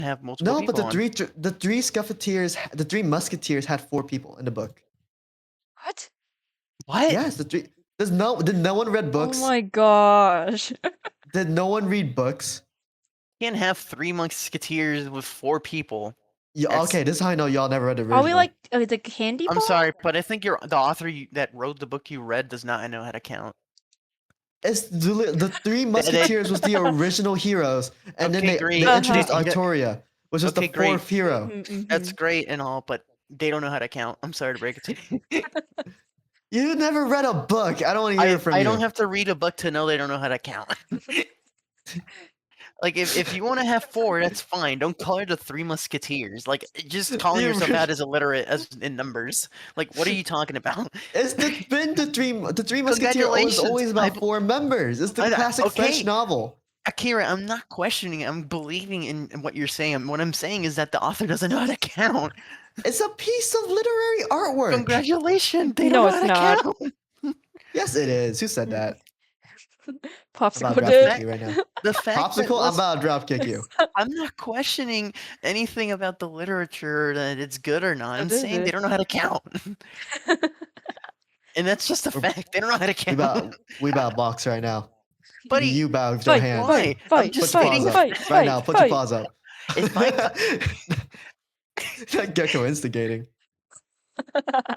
have multiple No, but people on. the three musketeers had 4 people in the book. What? What? Yes, did no one read books? Oh my gosh. Did no one read books? You can't have 3 musketeers with 4 people. Yeah, okay, this is how I know y'all never read the original. Are we like the candy bar? I'm sorry, but I think the author that wrote the book you read does not know how to count. It's the Three Musketeers was the original heroes, and Okay, then great. they introduced Okay, Artoria, which was okay, the great. 4th hero. That's great and all, but they don't know how to count. I'm sorry to break it to you. You never read a book. I don't want to hear from you. I don't have to read a book to know they don't know how to count. Like, if you want to have 4, that's fine. Don't call it the Three Musketeers. Like, just calling yourself out as illiterate in numbers. Like, what are you talking about? It's been the Three Musketeers was always about 4 members. It's the classic French novel. Akira, I'm not questioning. I'm believing in what you're saying. What I'm saying is that the author doesn't know how to count. It's a piece of literary artwork. Congratulations. They don't know how to count. Yes, it is. Who said that? Popsicle I'm about to did. drop kick you right now. The fact Popsicle, I'm about to drop kick you. I'm not questioning anything about the literature, that it's good or not. I'm saying they don't know how to count. And that's just a fact. They don't know how to count. We about box right now. Buddy, you bow with your hands. Why? I'm just fighting. Right now, put your paws up. If I Gecko instigating.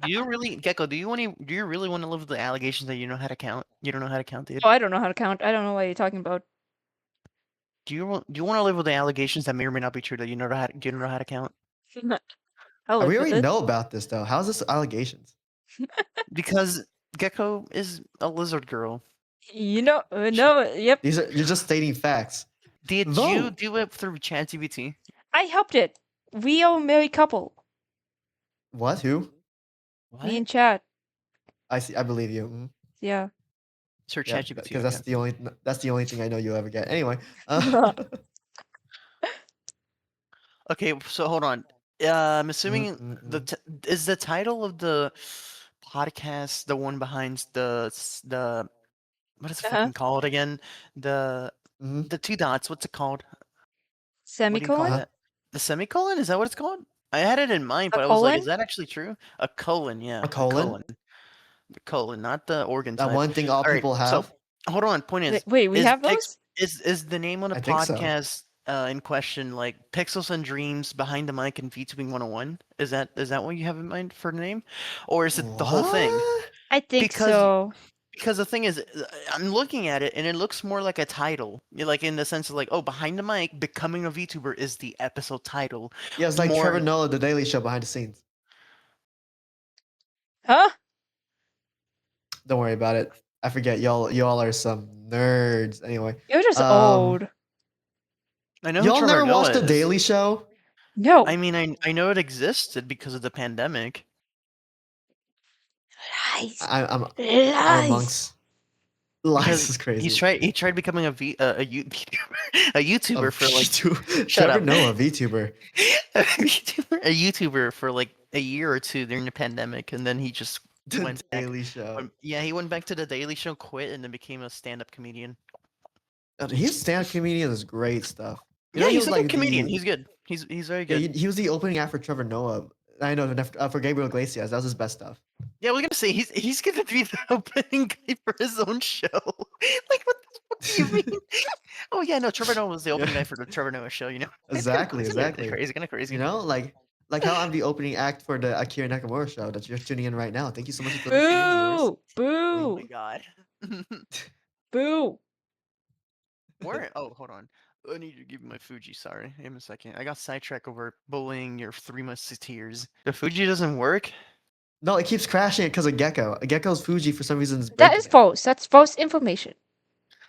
Do you really, Gecko? Do you really want to live with the allegations that you know how to count? You don't know how to count, dude. Oh, I don't know how to count. I don't know what you're talking about. Do you want to live with the allegations that may or may not be true that you know how? Do you know how to count? We already know about this though. How's this allegations? Because Gecko is a lizard girl. You know, no, yep. You're just stating facts. Did you do it through ChatGPT? I helped it. We are a married couple. What? Who? What? Me and Chad. I see. I believe you. Mm-hmm. Yeah. Sir ChatGPT. Because that's the only thing I know you'll ever get. Anyway. Okay, so hold on. I'm assuming is the title of the podcast the one behind the what is it fucking called again? The 2 dots. What's it called? Semicolon? The semicolon? Is that what it's called? I had it in mind, but I was like, is that actually true? A colon, yeah. A colon? The colon, not the organ type. That one thing all people have? So, hold on. Point is, wait, we have those? Is the name on the podcast in question like Pixels and Dreams, Behind the Mic, and VTubing 101? Is that what you have in mind for the name? Or is it the whole thing? I think so. Because the thing is, I'm looking at it and it looks more like a title, like in the sense of like, oh, Behind the Mic, Becoming a VTuber is the episode title. Yeah, it's like Trevor Noah, The Daily Show behind the scenes. Huh? Don't worry about it. I forget y'all are some nerds. Anyway, you're just old. I know y'all never watched The Daily Show. No. I mean, I know it existed because of the pandemic. Lies. I'm amongst lies is crazy. He tried becoming a YouTuber for like Trevor Noah, VTuber. a YouTuber for like a year or 2 during the pandemic, and then he just went Daily Show. Yeah, he went back to the Daily Show, quit, and then became a stand-up comedian. His stand-up comedian is great stuff. Yeah, he's a good comedian. He's good. He's very good. Yeah, he was the opening act for Trevor Noah. I know for Gabriel Iglesias. That was his best stuff. Yeah, I was gonna say he's gonna be the opening guy for his own show. Like, what the fuck do you mean? Oh yeah, no, Trevor Noah was the opening guy for the Trevor Noah show. You know, exactly. Kind of crazy. You know, like how I'm the opening act for the Akira Nakamura show that you're tuning in right now. Thank you so much for listening. Boo! Oh my god. Boo! Where? Oh, hold on. I need to give you my Fuji. Sorry, give me a second. I got sidetracked over bullying your 3 musketeers. The Fuji doesn't work. No, it keeps crashing because of Gecko. Gecko's Fuji for some reason is breaking. That is false. That's false information.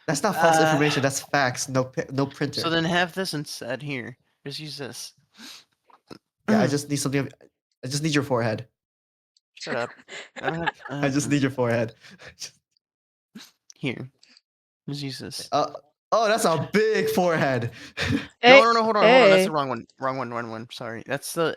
That's not false information. That's facts. No printer. So then have this instead. Here, just use this. Yeah, I just need something. I just need your forehead. Shut up. I just need your forehead. Here, just use this. Oh, that's a big forehead. No, hold on. That's the wrong one. Wrong one. Sorry. That's a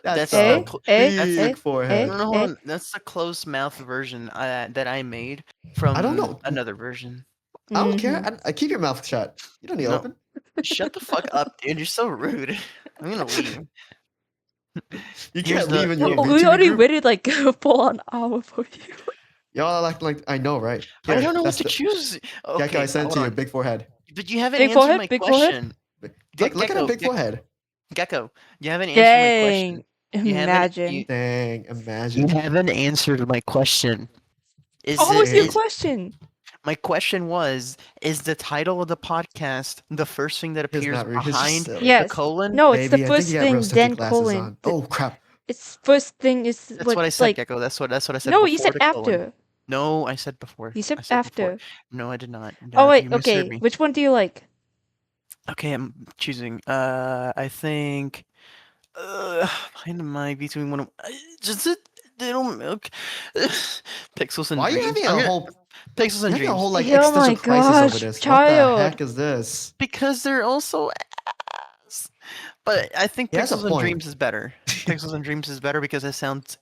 big forehead. No, hold on. That's the closed mouth version that I made from another version. I don't care. I keep your mouth shut. You don't need to open. Shut the fuck up, dude. You're so rude. I'm gonna leave. You Here's can't leave the in your here. We VTubing already group. waited like a full on hour for you. Y'all act like I know, right? I Here, don't know what that's to the choose. Gecko. I Okay, sent it hold to you. on. Big forehead. But you haven't Big answered forehead, my big forehead. question. Look at a Gecko, big forehead. Gecko, you haven't answered my question. Dang. Imagine. Dang, You imagine. haven't answered my question. Is What it was your Dang. is question? my question was, is the title of the podcast the first thing that It's appears not rude. It's just behind silly. the Yes. colon? No, it's the Baby, I think you first got thing, rose-tinted then glasses colon. on. Oh crap. It's first thing is That's what what I said, like. Gecko. That's what I said No, you before said the colon. after. No, I said before. You said I said before. after. No, I did not. Oh wait, You misheard okay. me. Which one do you like? Okay, I'm choosing. I think. Behind the mic between one of just a little milk. Pixels and Why are you dreams. having I'm a gonna whole pixels and you're having a whole dreams like Oh my existential crisis over gosh, this? What the child. heck is this? because they're also ass. But I think He has a Pixels and point. Dreams is better. Pixels and Dreams is better because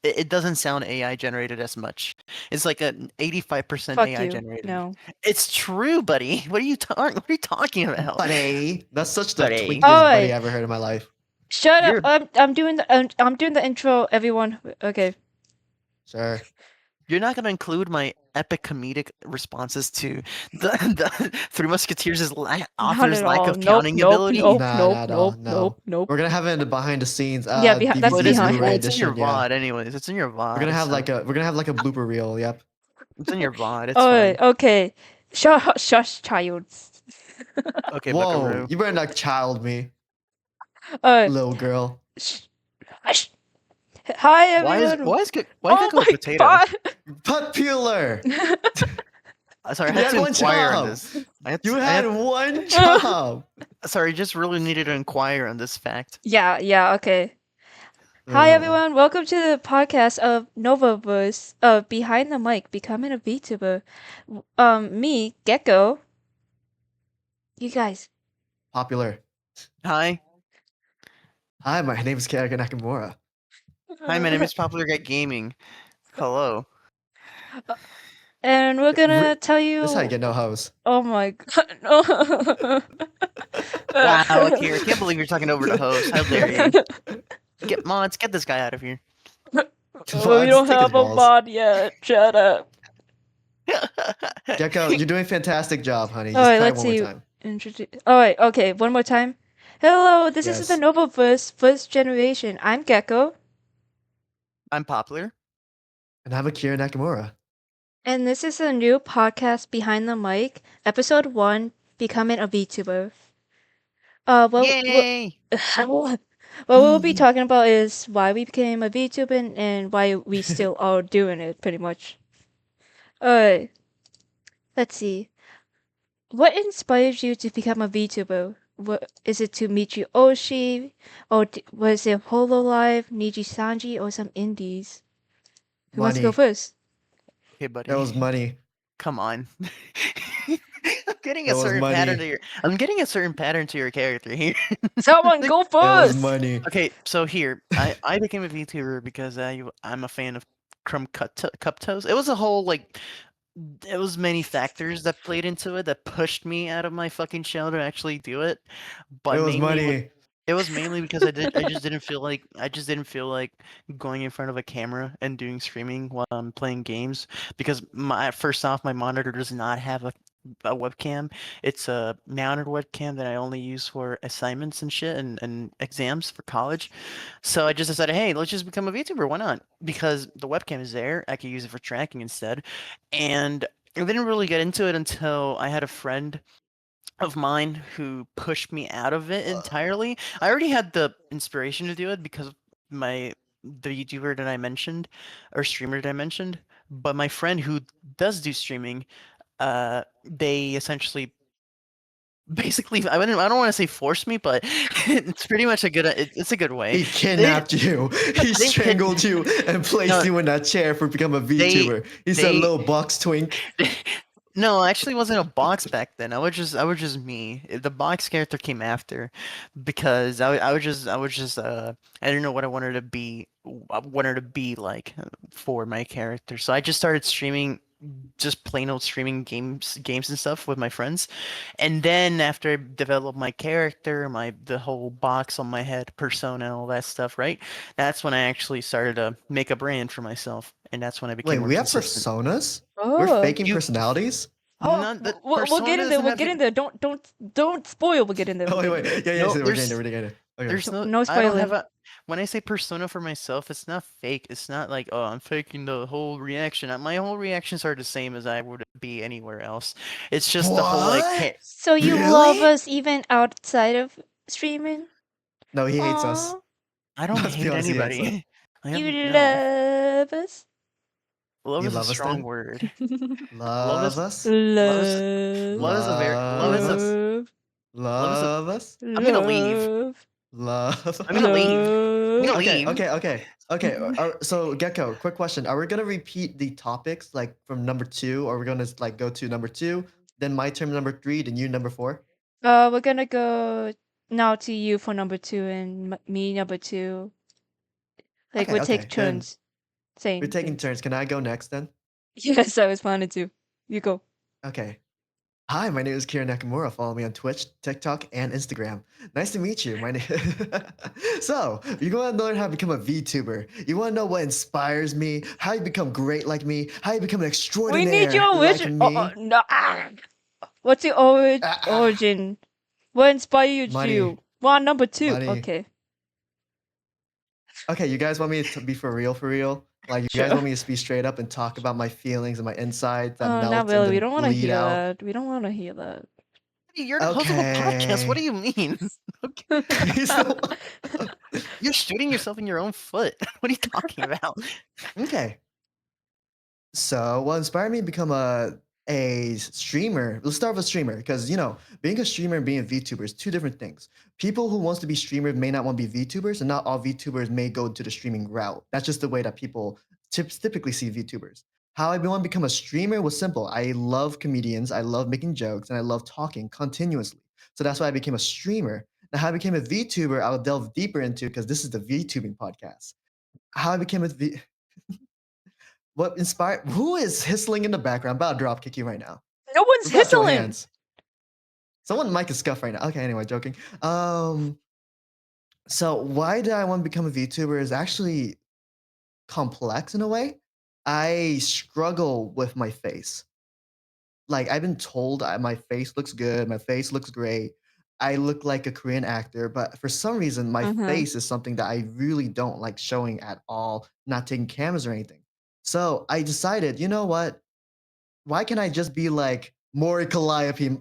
it doesn't sound AI generated as much. It's like an 85% Fuck AI you. generated. No. It's true, buddy. What are you talking about? Buddy. That's such the Buddy. twinkiest buddy Alright. I ever heard in my life. Shut up. You're I'm doing the intro, everyone. Okay. Sure. you're not gonna include my epic comedic responses to the Three Musketeers' Not author's at lack all. of Nope, counting nope, ability. nope, Nah, nope, not at all. nope, nope, No. nope. We're gonna have it in the behind the scenes Yeah, that's Well, DVD behind. Blu-ray it's in your edition, yeah. VOD anyways. It's in your We're gonna VOD, have so like a blooper reel, yep. it's in your VOD. It's Alright, fine. okay. Shush, child. Okay, Whoa, Buckaroo. you better not child me, Alright. little girl. Hush. Hi, Why is everyone. why is Ge- why Oh Gecko a my potato? god. Putt peeler! Sorry, I You had had to one inquire on job! this. I had You to, I had had one job! sorry, just really needed to inquire on this fact. Yeah, okay. Hi, everyone. Welcome to the podcast of NovaVerse, Behind the Mic, Becoming a VTuber. Me, Gecko. You guys. Popular. Hi. Hi, my name is Kara Nakamura. Hi, my name is Popular Guy Gaming. Hello. And we're gonna tell This is how you you. get no hoes. Oh my god. No. Wow, Akira, I can't believe you're talking over the host. How dare you? Get mods, get this guy out of here. We Let's don't take his have a balls. mod yet. Shut up. Gecko, you're doing a fantastic job, honey. Just Alright, try it let's one more see. time. Alright, okay, one more time. Hello, this is the Yes. NovaVerse First Generation. I'm Gecko. I'm Popular. And I'm Akira Nakamura. And this is a new podcast, Behind the Mic, episode 1, Becoming a VTuber. Yay! What we'll be talking about is why we became a VTuber and why we still are doing it, pretty much. Alright, let's see. What inspires you to become a VTuber? What is it to Michi Oshi? Or was it Hololive, Niji Sanji, or some indies? Who wants to go Money. first? Okay, buddy. That was money. Come on. I'm getting That a was certain pattern money. to your I'm getting a certain pattern to your character here. Someone go That was first! money. Okay, so here, I became a VTuber because I'm a fan of Crumb Cup Toast. It was a whole like it was many factors that played into it that pushed me out of my fucking shell to actually do it. It But was money. it was mainly because I just didn't feel like going in front of a camera and doing streaming while I'm playing games because my first off my monitor does not have a webcam. It's a mounted webcam that I only use for assignments and shit and exams for college. So I just decided, hey, let's just become a VTuber. Why not? Because the webcam is there. I could use it for tracking instead. And I didn't really get into it until I had a friend of mine who pushed me out of it entirely. I already had the inspiration to do it because of the YouTuber that I mentioned or streamer that I mentioned, but my friend who does do streaming, they essentially basically I don't want to say force me, but it's pretty much it's a good way. He kidnapped you. He They kid strangled you and placed no you in that chair for become a they VTuber. He said, they "Little box twink." No, I actually wasn't a box back then. I was just me. The box character came after, because I was just I didn't know what I wanted to be like for my character. So I just started streaming just plain old streaming games and stuff with my friends. And then after I developed my character, the whole box on my head, persona, all that stuff, right? That's when I actually started to make a brand for myself, and that's when I Wait, became more we have consistent. personas? We're Oh. faking You personalities? Oh, none the we'll get persona in there. doesn't We'll have get to. in there. Don't spoil. We'll get in there. Oh, We'll wait, get in there. wait. Yeah, yeah, No, so we're getting it, we're getting it. Okay. there's no. No I don't have spoiling. a. When I say persona for myself, it's not fake. It's not like, oh, I'm faking the whole reaction. My whole reactions are the same as I would be anywhere else. It's just the whole like, What? hey, So you love Really? us even outside of streaming? No, he hates us. Aw, I don't Let's be hate honest, he hates us. anybody. I have you no. love us? Love You is a love us strong then? word. Love Love is us? love is Love, love is a very Love us? love, love is a. Love us? I'm gonna leave. love, Love I'm gonna us? leave. I'm love. gonna Okay, leave. okay, okay, okay. So Gecko, quick question: are we gonna repeat the topics like from number two, or we're gonna like go to number two, then my turn number three, then you number four? We're gonna go now to you for number two and me number two. Like Okay, we'll take okay. Then turns we're saying taking things. turns. Can I go next then? Yes, I was planning to. You go. Okay. Hi, my name is Kira Nakamura. Follow me on Twitch, TikTok, and Instagram. Nice to meet you. My name. So, you want to learn how to become a VTuber. You want to know what inspires me, how you become great like me, how you become an We need extraordinaire your like origin. me. No. What's your Ah, ah. origin? What inspired Money, you? Well, number two. money. Okay, Okay, you guys want me to be for real, for real? Like, you guys sure. want me to be straight up and talk about my feelings and my insides that Not melt and really. We then don't want to bleed hear out? that. We don't want to hear that. You're the host of a podcast. What do Okay. you mean? Okay. So- You're shooting yourself in your own foot. What are you talking about? okay. So, what inspired me to become a streamer? Let's start with a streamer because being a streamer and being a VTuber is two different things. People who wants to be streamers may not want to be VTubers, and not all VTubers may go to the streaming route. That's just the way that people typically see VTubers. How I want to become a streamer was simple. I love comedians, I love making jokes, and I love talking continuously. So that's why I became a streamer. Now, how I became a VTuber, I'll delve deeper into because this is the VTubing podcast. How I became a V. What inspired? Who is hissling in the background? I'm about to drop kick you right now. No one's What about your hissling. hands? Someone mic is scuffed right now. Okay, anyway, joking. So why did I want to become a VTuber is actually complex in a way. I struggle with my face. Like I've been told my face looks good, my face looks great. I look like a Korean actor, but for some reason, my Mm-hmm. face is something that I really don't like showing at all, not taking cameras or anything. So I decided, you know what? Why can't I just be like Mori Calliope?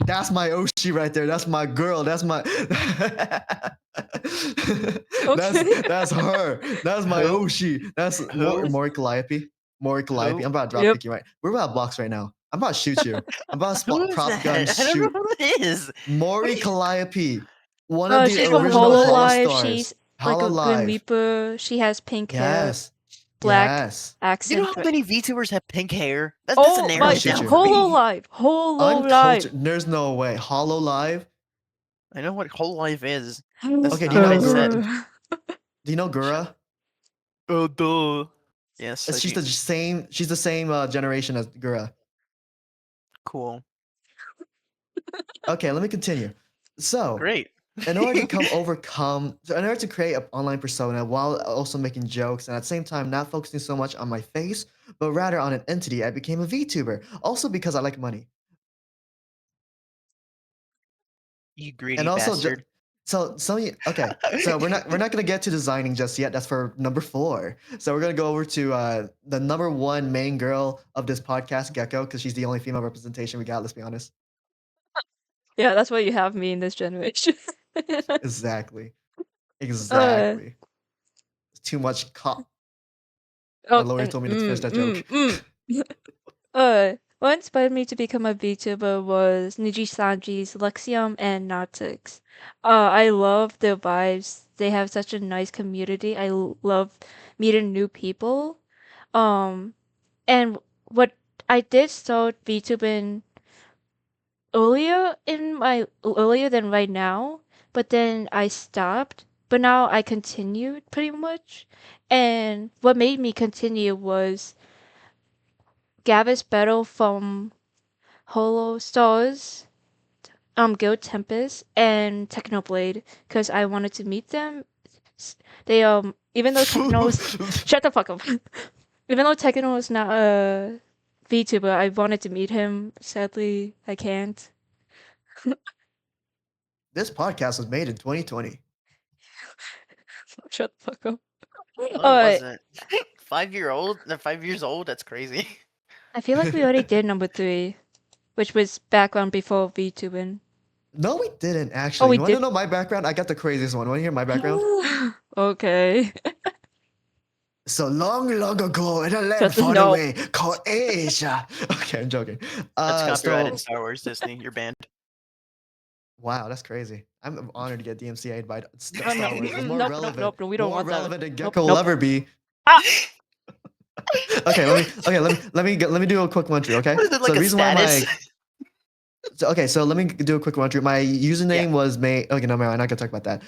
That's my Oshi right there. That's my girl. That's my Okay. that's her. That's my Who? Oshi. That's Who? Mori Calliope. Mori Calliope. Who? I'm about to drop Yep. kick you right. We're about to box right now. I'm about to shoot you. I'm about to Who spot is prop gun that? I don't know shoot. who that is. What Mori are you? Calliope, one of the She's from Who's the original Hollow what? Hololive. Stars. She's like Hollow a Grim Live. Reaper. She has pink hair, Yes. black Yes. You know accent. how many VTubers have pink hair? That doesn't Oh I'm narrow gonna my! it shoot down you. for me. Hololive. Hololive. Uncultured. There's no way. Hollow Live. I know what whole life is. That's Okay, do not you what know I said. Do you know Gura? Oh, duh. Yes, I She's do. the same. She's the same generation as Gura. Cool. Okay, let me continue. So, Great. in order to in order to create an online persona while also making jokes and at the same time not focusing so much on my face, but rather on an entity, I became a VTuber. Also because I like money, You and greedy also bastard. so some of you, okay. So we're not gonna get to designing just yet. That's for number four. So we're gonna go over to the number one main girl of this podcast, Gecko, because she's the only female representation we got. Let's be honest. Yeah, that's why you have me in this generation. Exactly. uh, Exactly. Too much cop. My oh, lawyer and told me to finish that joke. what inspired me to become a VTuber was Niji Sanji's Lexium and Natix. I love their vibes. They have such a nice community. Love meeting new people. Um, and what I did start VTubing earlier than right now, but then I stopped. But now I continued pretty much. And what made me continue was Gavis Battle from Holo Stars, Guild Tempest, and Technoblade because I wanted to meet them. They even though Techno's shut the fuck up. Even though Techno is not a VTuber, I wanted to meet him. Sadly, I can't. This podcast was made in 2020. Shut the fuck up. No, it Alright, wasn't. 5-year-old? They're 5 years old? That's crazy. I feel like we already did number 3, which was background before VTubing. No, we didn't actually. we You want to did? know my background? I got the craziest one. Want to hear my background? Okay. So long, long ago in a land Just far no. away called Asia. Okay, I'm joking. That's copyrighted So Star Wars Disney. You're banned. wow, that's crazy. I'm honored to get DMCA'd by Star No, Wars. It's more nope, relevant. nope, we don't more want that. relevant than Nope, Gecko will nope. ever be. Ah! Okay, let me do a quick run through. Okay, What is it, like so the a reason why status? so let me do a quick run through. My username was made. Okay, no, I'm not gonna talk about that.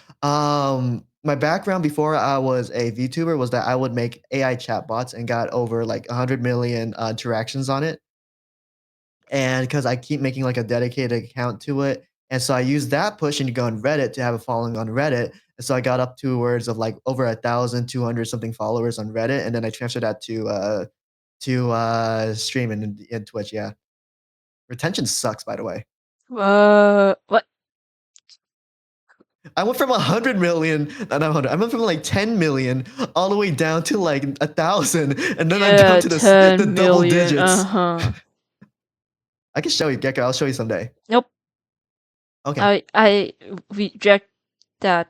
My background before I was a VTuber was that I would make AI chatbots and got over like 100 million interactions on it. And because I keep making like a dedicated account to it, and so I used that push and go on Reddit to have a following on Reddit. And so I got up to words of like over 1,200 something followers on Reddit, and then I transferred that to streaming and Twitch. Yeah, retention sucks, by the way. What? I went from 100 million, not 100. I went from like 10 million all the way down to like 1,000, and then I'm down to the 10 double million, digits. Uh-huh. I can show you, Gecko. I'll show you someday. Nope. Okay. I reject that.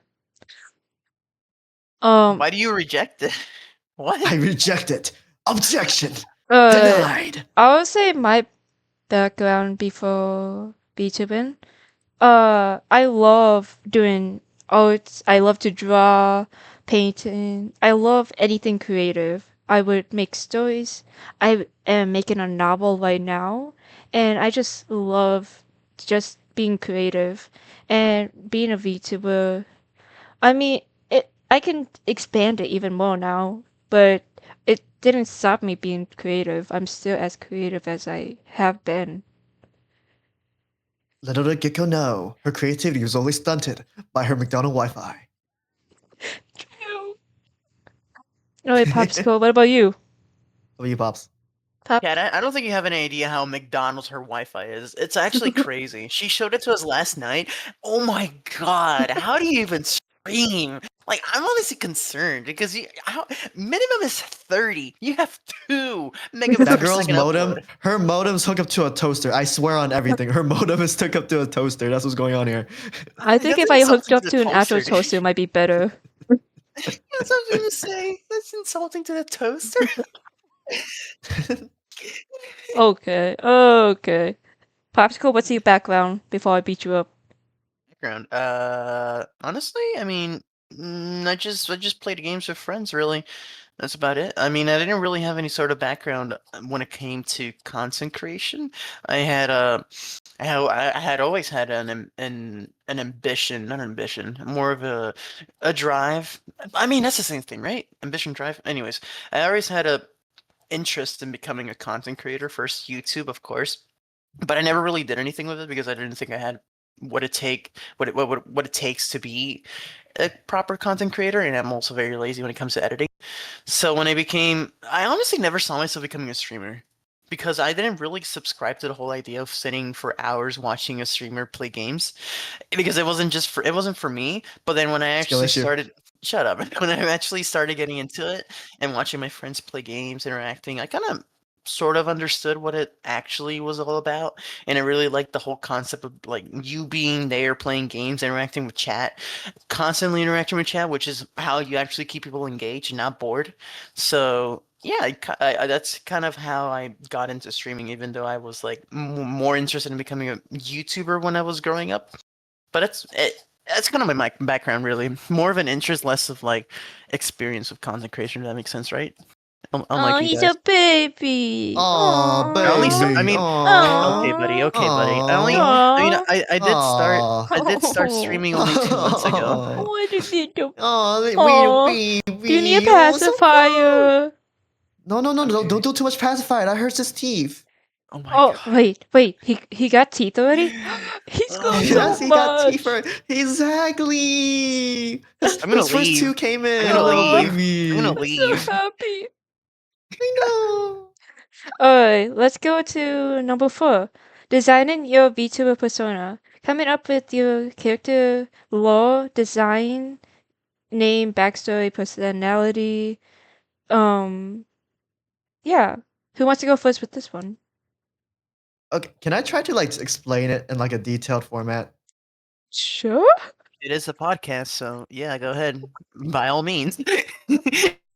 Why do you reject it? What? I reject it. Objection. Uh, Denied. I would say my background before VTubing. I love doing arts. I love to draw, painting. I love anything creative. I would make stories. I am making a novel right now, and I just love just being creative and being a VTuber. I mean, I can expand it even more now, but it didn't stop me being creative. I'm still as creative as I have been. Little did Gecko know, her creativity was only stunted by her McDonald Wi-Fi. Oh, wait, Popsicle, what about you? What about you, Pops? Pop? Yeah, I don't think you have any idea how McDonald's her Wi-Fi is. It's actually crazy. She showed it to us last night. Oh my god, how do you even stream? Like, I'm honestly concerned because minimum is 30. You have 2 megabits That per girl's second modem, upload. her modem's hooked up to a toaster. I swear on everything. Her modem is hooked up to a toaster. That's what's going on here. I think That's if I hooked insulting up the to an actual dude. toaster, it might be better. That's what I was gonna say. That's insulting to the toaster. Okay, okay. Popsicle, what's your background before I beat you up? Background. Honestly, I mean, I just played games with friends. Really, that's about it. I mean, I didn't really have any sort of background when it came to content creation. I had I had always had an ambition, not an ambition, more of a drive. I mean, that's the same thing, right? Ambition, drive. Anyways, I always had a interest in becoming a content creator. First, YouTube, of course, but I never really did anything with it because I didn't think I had what it takes to be a proper content creator, and I'm also very lazy when it comes to editing. So when I honestly never saw myself becoming a streamer because I didn't really subscribe to the whole idea of sitting for hours watching a streamer play games because it wasn't for me. But then when I Skill actually issue. started, shut up, when I actually started getting into it and watching my friends play games, interacting, I kind of sort of understood what it actually was all about, and I really liked the whole concept of like you being there playing games, interacting with chat, constantly interacting with chat, which is how you actually keep people engaged and not bored. So yeah, that's kind of how I got into streaming, even though I was like more interested in becoming a YouTuber when I was growing up. But that's kind of my background, really. More of an interest, less of like experience with content creation. If that makes sense, right? Unlike Oh, you he's guys. a baby. Aw, I only, baby. I mean, okay, buddy, okay, buddy. I did start streaming only 2 months ago. What a little. Oh, Aw. little baby. Do you need a Oh, so cool. pacifier? No, no, no, no! Okay. Don't do too much pacified. I hurt his teeth. Oh my Oh, god. wait. He got teeth already? He's got Oh. so Yes, he got teeth much. for Exactly. His, I'm gonna his first two leave. came I'm in. gonna Oh, leave. I'm gonna baby. I'm so leave. happy. I know. Alright, let's go to number 4. Designing your VTuber persona. Coming up with your character lore, design, name, backstory, personality. Um, yeah. Who wants to go first with this one? Okay, can I try to like explain it in like a detailed format? Sure. It is a podcast, so yeah, go ahead. By all means.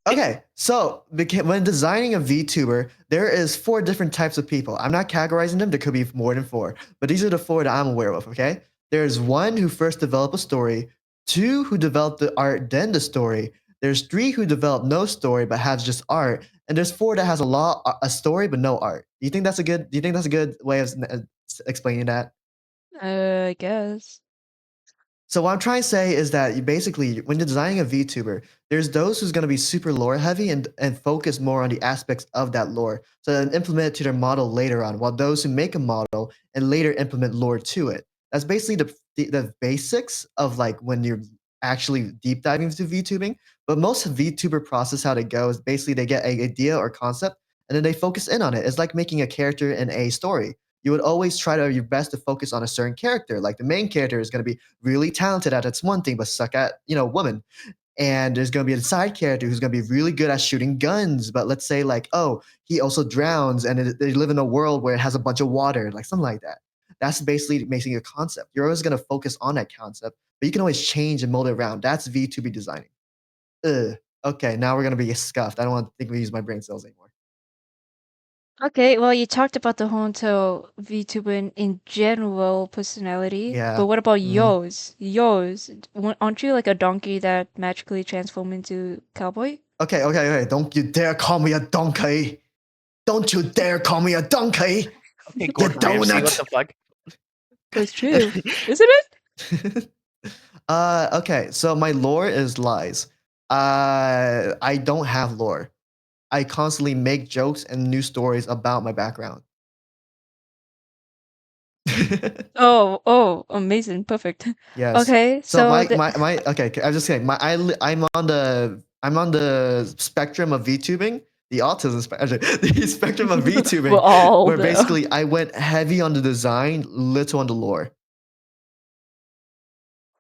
Okay, so when designing a VTuber, there is 4 different types of people. I'm not categorizing them. There could be more than 4, but these are the 4 that I'm aware of. Okay, there's 1 who first developed a story, 2 who developed the art then the story. There's 3 who developed no story but has just art, and there's 4 that has a story but no art. Do you think that's a good? Do you think that's a good way of explaining that? I guess. So what I'm trying to say is that you basically, when you're designing a VTuber, there's those who's going to be super lore heavy and focus more on the aspects of that lore, so then implement it to their model later on. While those who make a model and later implement lore to it. That's basically the basics of like when you're actually deep diving into VTubing. But most VTuber process, how they go is basically they get an idea or concept and then they focus in on it. It's like making a character in a story. You would always try to your best to focus on a certain character. Like the main character is going to be really talented at its one thing, but suck at, women. And there's going to be a side character who's going to be really good at shooting guns. But let's say, like, oh, he also drowns and they live in a world where it has a bunch of water, like something like that. That's basically making a concept. You're always going to focus on that concept, but you can always change and mold it around. That's V2B designing. Ugh. Okay, now we're going to be scuffed. I don't want to think we use my brain cells anymore. Okay, well, you talked about the Honto VTuber in general personality, but Yeah. what about Mhm. yours? Yours, aren't you like a donkey that magically transformed into cowboy? Okay, okay, okay. Don't you dare call me a donkey. Don't you dare call me a donkey. Okay, You Gordon Ramsay, what donut. the fuck? That's true, isn't it? Okay, so my lore is lies. I don't have lore. I constantly make jokes and new stories about my background. Oh, amazing, perfect. Yes. Okay, So so my okay, I'm just saying I'm on the spectrum of VTubing, the autism spectrum, the spectrum of we're VTubing, all where there. basically I went heavy on the design, little on the lore.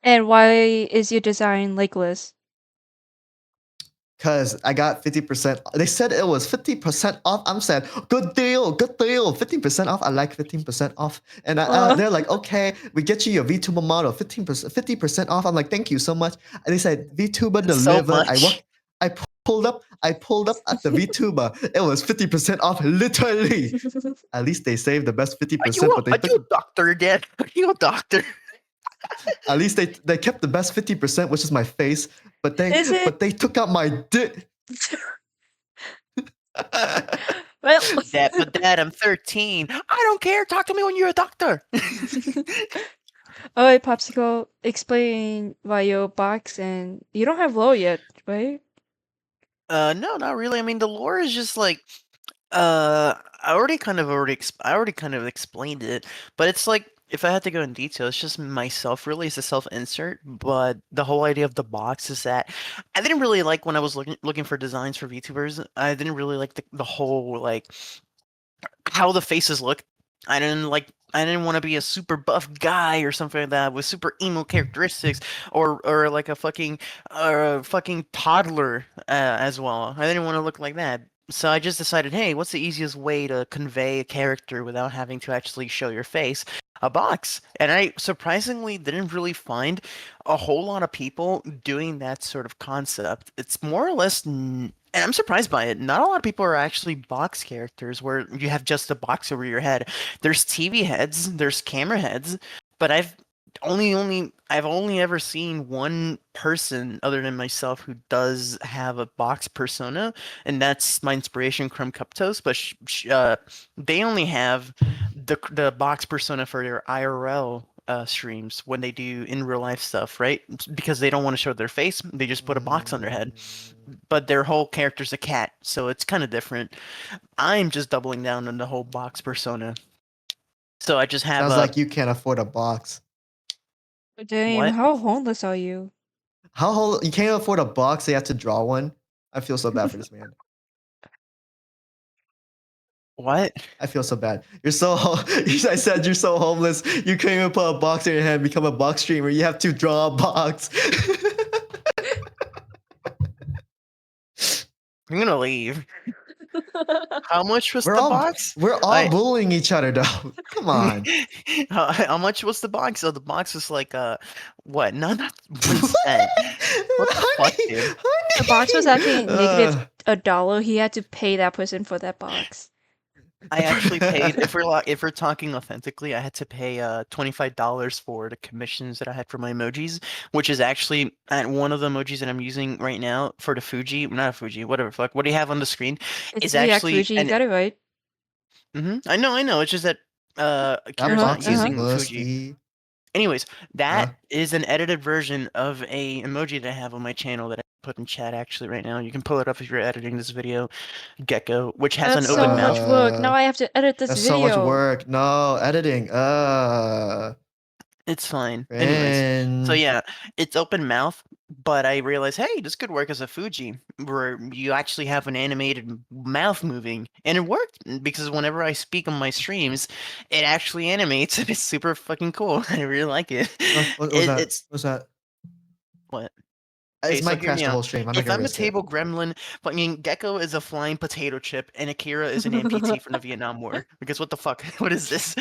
And why is your design legless? Cause I got 50%. They said it was 50% off. I'm saying, good deal, 15% off. I like 15% off. And Uh, they're like, okay, we get you your VTuber model, 50% off. I'm like, thank you so much. And they said VTuber So delivered. much. I I pulled up at the VTuber. It was 50% off, literally. At least they saved the best Are you 50%, but they are you took a doctor again? Are you a doctor? at least they kept the best 50%, which is my face, is it? but they took out my dick. Well, Dad, I'm 13. I don't care. Talk to me when you're a doctor. alright, Popsicle, explain why you're box and you don't have low yet, right? No, not really. I mean, the lore is just like, I already kind of explained it, but it's like if I had to go in detail, it's just myself really as a self-insert. But the whole idea of the box is that I didn't really like when I was looking for designs for VTubers. I didn't really like the whole like how the faces look. I didn't want to be a super buff guy or something like that with super emo characteristics or like a fucking toddler as well. I didn't want to look like that. So I just decided, hey, what's the easiest way to convey a character without having to actually show your face? A box. And I surprisingly didn't really find a whole lot of people doing that sort of concept. It's more or less and I'm surprised by it. Not a lot of people are actually box characters where you have just a box over your head. There's TV heads, there's camera heads, but I've only ever seen one person other than myself who does have a box persona, and that's my inspiration, Crumb Cup Toast. But they only have the box persona for their IRL streams when they do in real life stuff, right? Because they don't want to show their face, they just put a box on their head. But their whole character's a cat, so it's kind of different. I'm just doubling down on the whole box persona. So I just have Sounds a like you can't afford a box. Damn, what? how homeless are you? You can't afford a box, so you have to draw one? I feel so bad for this man. What? I feel so bad. You're so I said you're so homeless. You can't even put a box in your hand and become a box streamer. You have to draw a box. I'm gonna leave. How much was we're the all box? we're all bullying each other though. Come on. How much was the box? So the box was like what? Not 1 cent. What the fuck, dude? The box was actually negative Uh, $1. He had to pay that person for that box. I actually paid if we're talking authentically, I had to pay $25 for the commissions that I had for my emojis, which is actually at one of the emojis that I'm using right now for the Fuji, not a Fuji, whatever fuck. What do you have on the screen? It's Is React actually Fuji, you an got it right. I know. It's just that that Kira's not box is using Fuji. musty. Anyways, that is an edited version of a emoji that I have on my channel that I put in chat actually right now. You can pull it up if you're editing this video, Gecko, which has That's an open so mouth. much work. Now I have to edit this That's so much video. work. No, editing. It's fine. Anyways, so Cringe. yeah, it's open mouth, but I realized, hey, this could work as a Fuji, where you actually have an animated mouth moving, and it worked because whenever I speak on my streams, it actually animates, and it's super fucking cool. I really like it. What was that? It's What's that? what? It Okay, so might hear crash me the out. whole stream. I'm not If gonna I'm a risk it. table gremlin, fucking Gecko is a flying potato chip, and Akira is an amputee from the Vietnam War. Because what the fuck? What is this?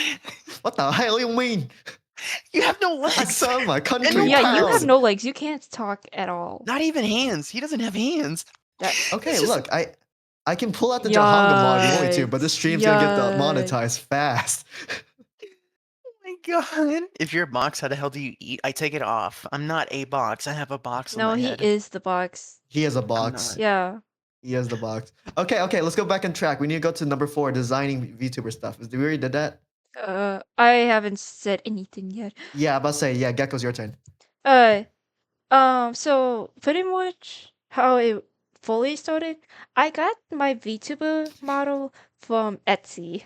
What the hell you mean? You have no I legs! saw my And country no Yeah, you have proud. arms! no legs. You can't talk at all. Not even hands. He doesn't have hands. That Okay, It's just, look, I can pull out the Jahanga mod if you want me to, but this Yikes. stream's gonna get Yikes. monetized fast. oh my god. If you're a box, how the hell do you eat? I take it off. I'm not a box. I have a box on No, my he head. is the box. He has a I'm box. not. Yeah. He has the box. Okay, let's go back on track. We need to go to number 4, designing VTuber stuff. We already did that? I haven't said anything yet. Yeah, I'm about to say, yeah, Gecko's your turn. Uh, so pretty much how it fully started, I got my VTuber model from Etsy.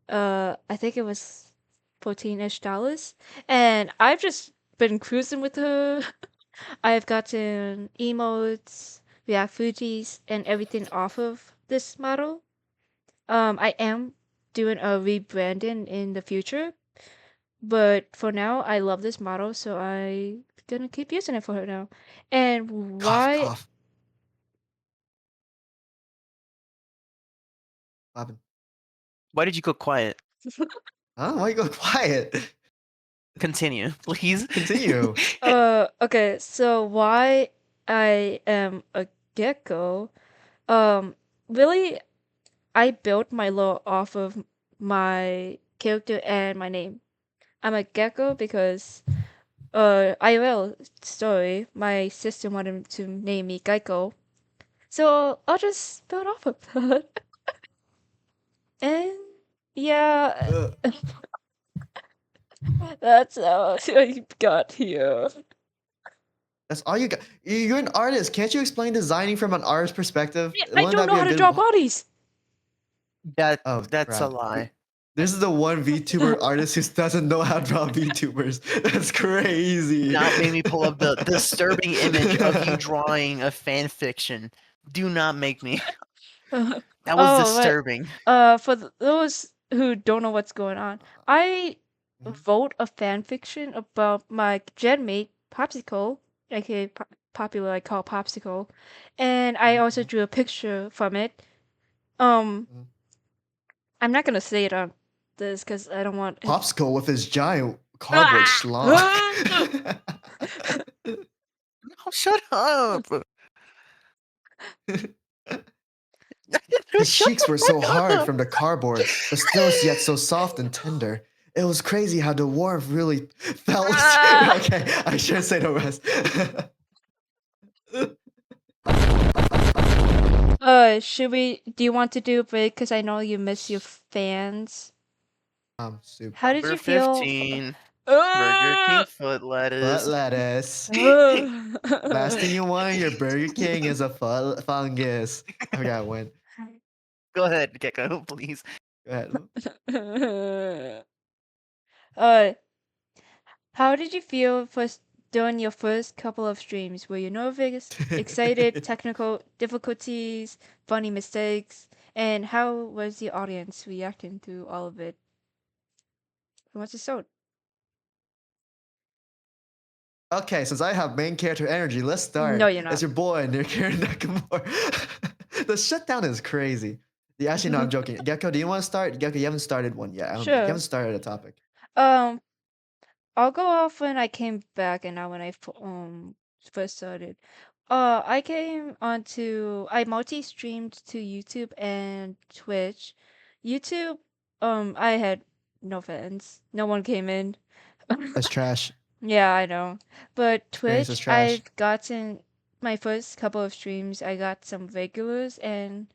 I think it was $14-ish, and I've just been cruising with her. I've gotten emotes, React Fujis, and everything off of this model. I am doing a rebranding in the future, but for now, I love this model, so I gonna keep using it for her now. And Cough, why? cough. Bobbin. Why did you go quiet? Huh? Why you go quiet? Continue, please. Continue. Okay, so why I am a gecko? Um, really, I built my lore off of my character and my name. I'm a gecko because IRL story, my sister wanted to name me Geico. So I'll just build off of that. And yeah, Uh, that's how I got here. that's all you got. You're an artist. Can't you explain designing from an artist perspective? Yeah, I Wouldn't don't that know be how a to good? draw bodies. Oh, That's a crap. lie. This is the one VTuber artist who doesn't know how to draw VTubers. That's crazy. Not make me pull up the disturbing image of you drawing a fan fiction. Do not make me. That was Oh, right. disturbing. For those who don't know what's going on, I wrote a fan fiction about my genmate Popsicle, aka popular I call Popsicle, and I also drew a picture from it. Um, I'm not gonna say it on this because I don't want. Popsicle with his giant cardboard Ah! schlock. Oh, shut up. His Shut cheeks were the so fuck hard up. from the cardboard, but still yet so soft and tender. It was crazy how the warmth really felt. Ah! Okay, I shouldn't say the rest. Should we? Do you want to do a break? Because I know you miss your fans. Soup. How did Number you feel 15. Burger King Uh, foot Foot lettuce. lettuce. Last thing uh. you want in your Burger King is a foot fungus. I forgot when. Go ahead, Gecko, please. Go ahead. uh, how did you feel first during your first couple of streams? Were you nervous, excited, technical difficulties, funny mistakes, and how was the audience reacting to all of it? Who wants to start? Okay, since I have main character energy, let's No, start. you're It's not. your boy, Nick Nakamura. The shutdown is crazy. Yeah, actually, no, I'm joking. Gecko, do you want to start? Gecko, you haven't started one yet. I don't think. You Sure. haven't started a topic. Um, I'll go off when I came back and not when first started. I came onto I multi-streamed to YouTube and Twitch. YouTube, I had no fans. No one came in. That's trash. Yeah, I know. But Experience is Twitch, trash. I've gotten my first couple of streams, I got some regulars, and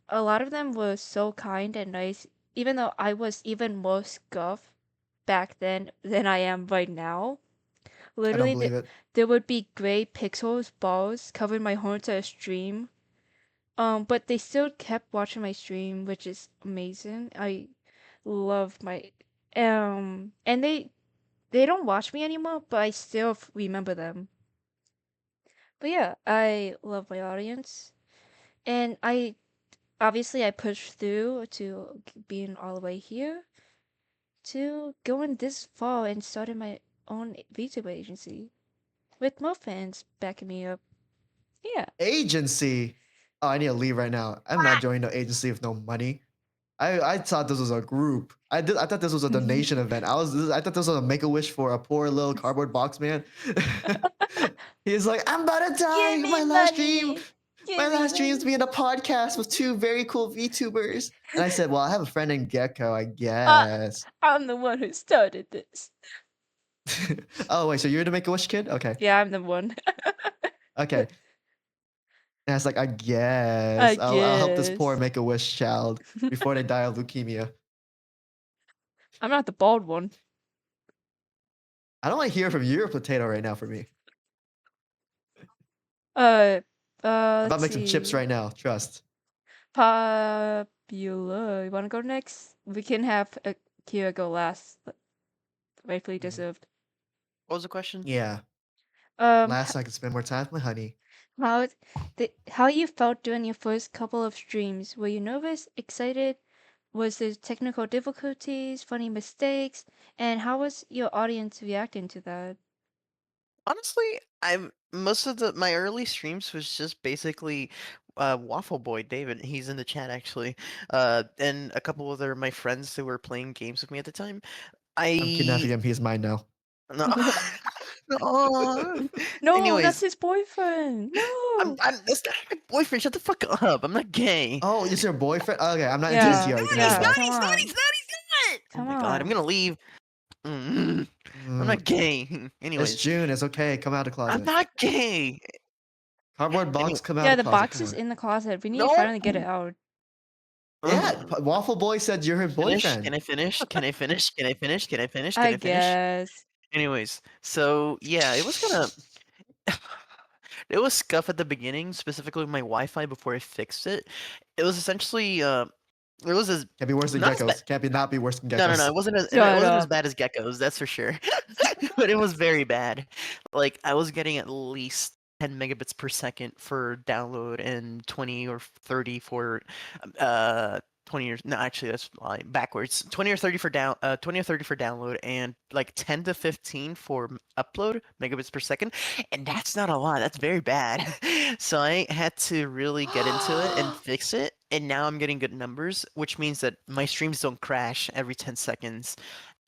a lot of them were so kind and nice, even though I was even more scuffed back then than I am right now. I don't Literally, believe it. there would be gray pixels, balls covering my whole entire stream. But they still kept watching my stream, which is amazing. I love my and they don't watch me anymore, but I still remember them. But yeah, I love my audience, and I obviously I pushed through to being all the way here to going this far and starting my own VTuber agency with more fans backing me up. Yeah. Agency. Oh, I need to leave right now. I'm not joining no agency with no money. I thought this was a group. I thought this was a donation event. I thought this was a make a wish for a poor little cardboard box man. He's like, I'm about to Give die. me money. My Give me last dream is to money. be in a podcast with two very cool VTubers. And I said, well, I have a friend named Gecko, I Uh, guess. I'm the one who started this. Oh wait, so you're the Make a Wish kid? Okay, Yeah, I'm the one. okay. And I was like, I I guess I'll help this poor guess. Make a Wish child before they die of leukemia. I'm not the bald one. I don't want to hear from you, you're a potato right now for me. Uh, I'm about let's to make some chips see. right now. Trust. Popular. You wanna go next? We can have Kira go last. Rightfully Mhm. deserved. What was the question? Yeah. Um, Last, so I can spend more time with my honey. how how you felt during your first couple of streams? Were you nervous, excited? Was there technical difficulties, funny mistakes, and how was your audience reacting to that? Honestly, I'm most of the my early streams was just basically Waffle Boy David. He's in the chat actually, and a couple other my friends who were playing games with me at the time. I'm kidnapping I him. He's mine now. no, no. No, that's Anyways, his boyfriend. No. I'm that's not my boyfriend. Shut the fuck up. I'm not gay. Oh, it's your boyfriend? Okay, I'm not into this He's Yeah, TR. You not. can have He's yeah, that. not. come He's not. on. He's not. He's not. Oh Come my god, I'm on. gonna leave. Mm, I'm Mm, not gay. it's Anyways, June. It's okay. Come out of the I'm closet. not gay. Cardboard box, Anyway, come out Yeah, of the the closet. box Come is on. in the closet. We need to no. finally get it out. Yeah, Waffle Boy said you're her Finish? boyfriend. Can I finish? Can I finish? Can I finish? Can I finish? Can I I finish? guess. Anyways, so yeah, it was kinda it was scuff at the beginning, specifically with my Wi-Fi before I fixed it. It was essentially it was as Can't be worse than not as bad. geckos. Can't be not be worse than No, no, no. geckos. It Shut wasn't as up. bad as geckos, that's for sure. But it was very bad. Like I was getting at least 10 megabits per second for download and 20 or 30 for 20 or no, actually that's backwards. 20 or 30 for 20 or 30 for download and like 10 to 15 for upload megabits per second. And that's not a lot. That's very bad. So I had to really get into it and fix it. And now I'm getting good numbers, which means that my streams don't crash every 10 seconds.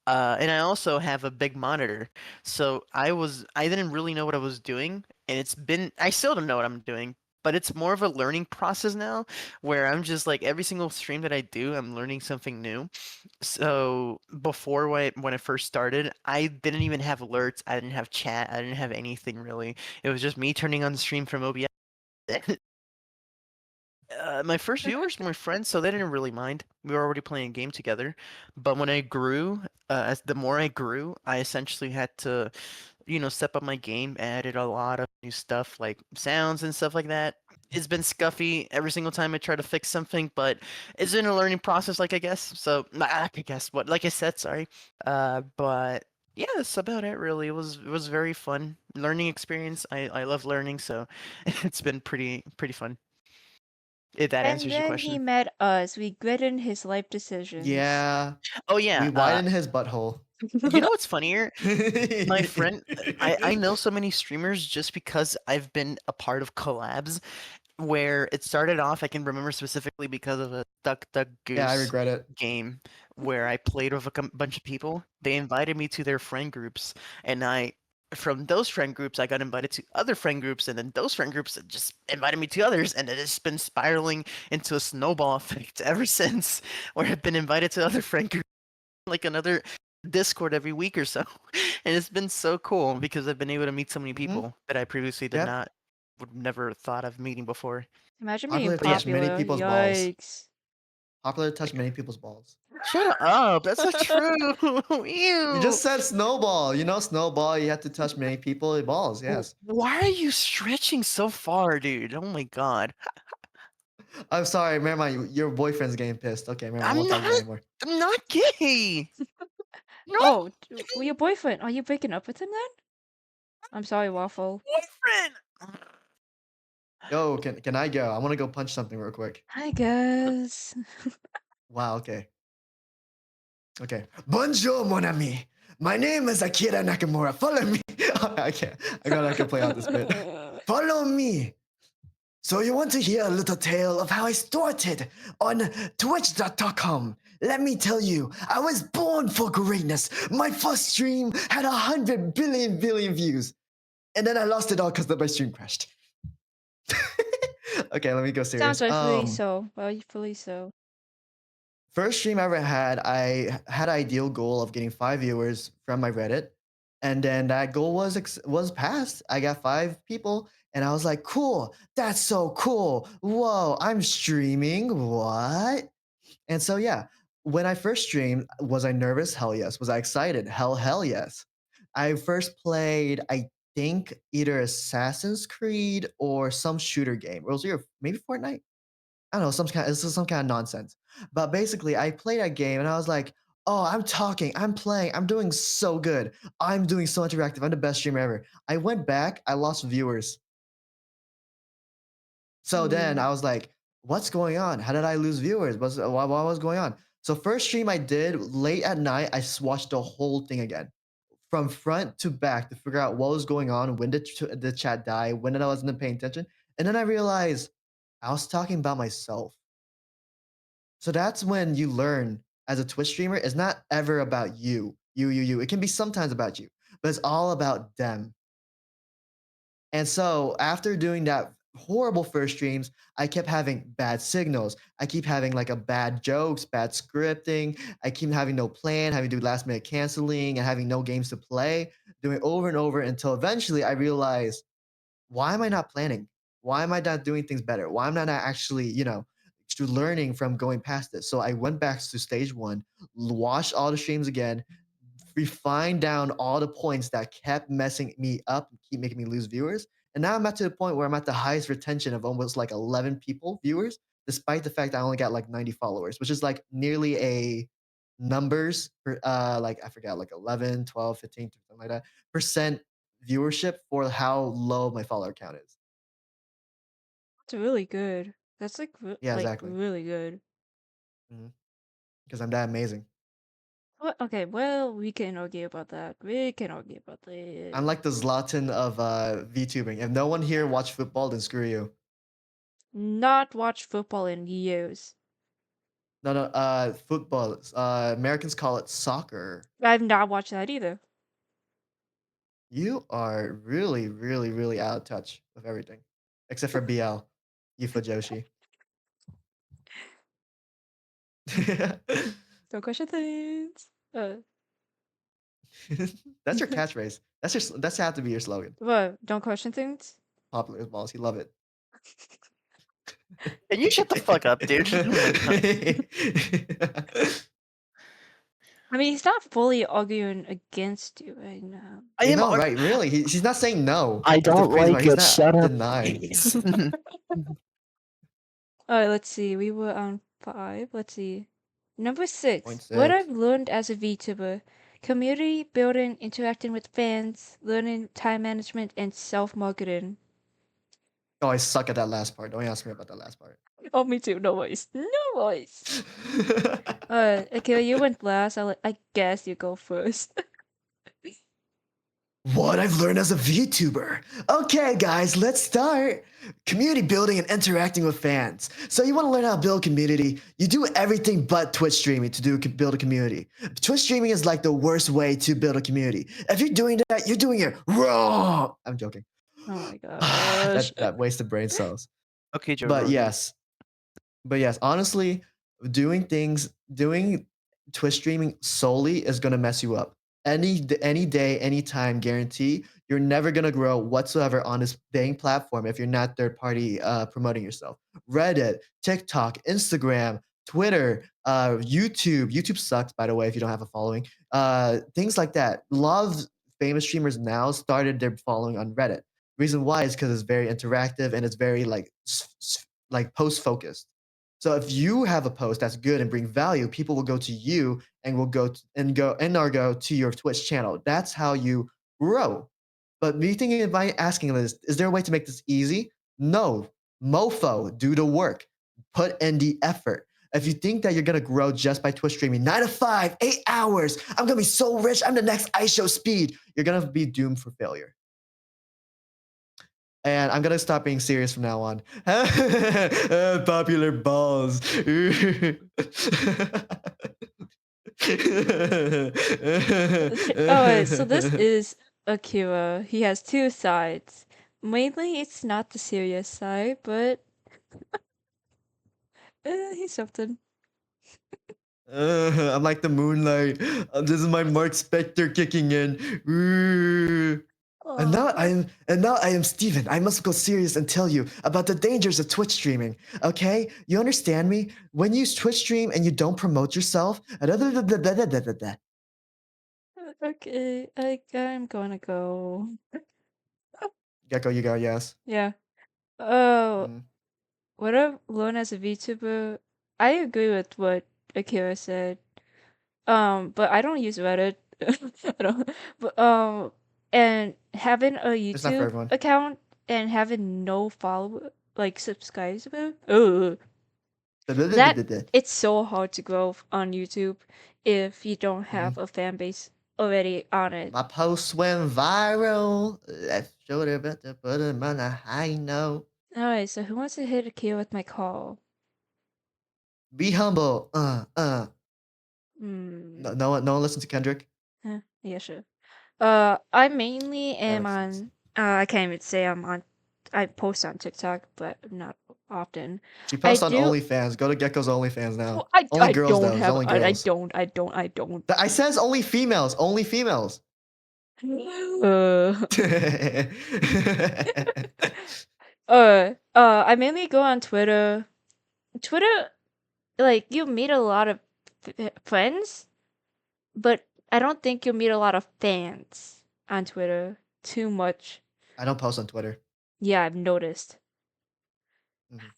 And I also have a big monitor. So I didn't really know what I was doing, and I still don't know what I'm doing, but it's more of a learning process now where I'm just like every single stream that I do, I'm learning something new. So before when I first started, I didn't even have alerts, I didn't have chat, I didn't have anything really. It was just me turning on the stream from OBS. My first viewers were my friends, so they didn't really mind. We were already playing a game together. But when I grew, as the more I grew, I essentially had to, step up my game. Added a lot of new stuff like sounds and stuff like that. It's been scuffy every single time I try to fix something, but it's been a learning process, like I guess. So I guess what, like I said, sorry. But yeah, that's about it. Really, it was very fun learning experience. I love learning, so it's been pretty fun. If that And answers your then he question. met us. We gritted his life decisions. Yeah, Oh we yeah. widen his butthole. You know what's funnier? My friend, I know so many streamers just because I've been a part of collabs where it started off. I can remember specifically because of a Duck Duck Yeah, I Goose regret it. game where I played with a bunch of people. They invited me to their friend groups, and from those friend groups, I got invited to other friend groups, and then those friend groups just invited me to others, and it's been spiraling into a snowball effect ever since, where I've been invited to other friend groups, like another Discord every week or so, and it's been so cool because I've been able to meet so many Hmm. people that I previously did Yep. not would never thought of meeting before. Imagine being Popular But yeah, touch many popular. people's balls. Yikes. Popular touch many people's balls. shut up. That's not true. You Ew. just said snowball. You know, snowball. You have to touch many people balls. Yes. Why are you stretching so far, dude? Oh my god. I'm sorry. Never mind. Your boyfriend's getting pissed. Okay, never mind. I I'm won't talk about it not. anymore. I'm not gay. No Oh, well, your boyfriend. Are you breaking up with him then? I'm sorry, Waffle. boyfriend. Yo, can I go? I want to go punch something real quick. I guess. Wow. Okay. Okay. Bonjour, mon ami. My name is Akira Nakamura. Follow me. I can't. I can play out this bit. Follow me. So you want to hear a little tale of how I started on twitch.com. Let me tell you, I was born for greatness. My first stream had 100 billion views. And then I lost it all because my stream crashed. Okay, let me go Sounds serious. rightfully so. Rightfully so. First stream I ever had, I had an ideal goal of getting 5 viewers from my Reddit, and then that goal was passed. I got 5 people, and I was like, "Cool, that's so cool! Whoa, I'm streaming. What?" And so yeah, when I first streamed, was I nervous? Hell yes. Was I excited? Hell yes. I first played, I think, either Assassin's Creed or some shooter game. Or it was either maybe Fortnite. I don't know, this is some kind of nonsense. But basically, I played that game and I was like, oh, I'm talking, I'm playing, I'm doing so good. I'm doing so interactive. I'm the best streamer ever. I went back, I lost viewers. So then Ooh. I was like, what's going on? How did I lose viewers? What was going on? So first stream I did late at night, watched the whole thing again from front to back to figure out what was going on, when did the chat die, when did I wasn't paying attention. And then I realized I was talking about myself. So that's when you learn as a Twitch streamer, it's not ever about you. It can be sometimes about you, but it's all about them. And so after doing that horrible first streams, I kept having bad signals. I keep having like a bad jokes, bad scripting. I keep having no plan, having to do last minute canceling and having no games to play, doing it over and over until eventually I realized, why am I not planning? Why am I not doing things better? Why am I not actually, learning from going past this? So I went back to stage one, watched all the streams again, refined down all the points that kept messing me up and keep making me lose viewers. And now I'm at to the point where I'm at the highest retention of almost like 11 people, viewers, despite the fact I only got like 90 followers, which is like nearly a numbers, like I forgot, like 11, 12, 15, something like that, percent viewership for how low my follower count is. That's really good. That's like Yeah, exactly. really good. Because I'm that amazing. Well, okay, well, we can argue about that. We can argue about I'm that. like the Zlatan of VTubing. If no one here watch football, then screw you. Not watch football in years. No, football. Americans call it soccer. I've not watched that either. You are really, really, really out of touch with everything, except for BL, Yufa Joshi. Don't question things. That's your catchphrase. That's have to be your slogan. What? Don't question things? Popular as balls. You love it. Can you shut the fuck up, dude? Oh my god. I mean, he's not fully arguing against you right now. I You am. know, right? Really, she's not saying no. I That's the don't crazy part. like He's it. not Shut up, denying. please. Alright, let's see. We were on 5. Let's see. Number 6. Point What I've 6. learned as a VTuber. Community building, interacting with fans, learning time management, and self-marketing. Oh, I suck at that last part. Don't ask me about that last part. Oh, me too. No voice. No voice. Okay, you went last. I guess you go first. What I've learned as a VTuber. Okay, guys, let's start. Community building and interacting with fans. So you want to learn how to build community? You do everything but Twitch streaming to build a community. Twitch streaming is like the worst way to build a community. If you're doing that, you're doing it wrong. I'm joking. Oh my gosh. that wasted brain cells. Okay, Joe But Rogan. yes, honestly, doing Twitch streaming solely is gonna mess you up. Any day, anytime, guarantee you're never gonna grow whatsoever on this dang platform if you're not third party promoting yourself. Reddit, TikTok, Instagram, Twitter, YouTube. YouTube sucks, by the way, if you don't have a following. Things like that. A lot of famous streamers now started their following on Reddit. Reason why is because it's very interactive and it's very like post focused. So if you have a post that's good and bring value, people will go to you and will go to your Twitch channel. That's how you grow. But me thinking by asking this, is there a way to make this easy? No. Mofo, do the work. Put in the effort. If you think that you're gonna grow just by Twitch streaming 9 to 5, 8 hours, I'm gonna be so rich, I'm the next ISO speed, you're gonna be doomed for failure. And I'm gonna stop being serious from now on. Popular balls. Alright, so this is Akira. He has two sides. Mainly, it's not the serious side, but he's something. I'm like the moonlight. This is my Mark Spector kicking in. And now I am Steven. I must go serious and tell you about the dangers of Twitch streaming. Okay? You understand me? When you Twitch stream and you don't promote yourself, Okay, I'm gonna go. Gecko, you go, yes. Yeah. Oh, Mm. what I've learned as a VTuber, I agree with what Akira said. But I don't use Reddit. I don't. But and having a It's not for YouTube everyone. account and having no follow like subscribers, that it's so hard to grow on YouTube if you don't have a fan base already on it. My posts went viral. That showed about to put them on a high note. Alright, so who wants to hit Akira with my call? Be humble. Hmm. No one listens to Kendrick. Yeah, sure. I mainly That am makes sense. on. I can't even say I'm on. I post on TikTok, but not often. She I posts on do. OnlyFans. Go to Gecko's OnlyFans now. Well, I Only I girls don't though. It's have. only I girls. don't. I don't. I don't. I says only females. Only females. Uh. I mainly go on Twitter. Twitter, like you meet a lot of friends, but I don't think you'll meet a lot of fans on Twitter too much. I don't post on Twitter. Yeah, I've noticed. Mhm.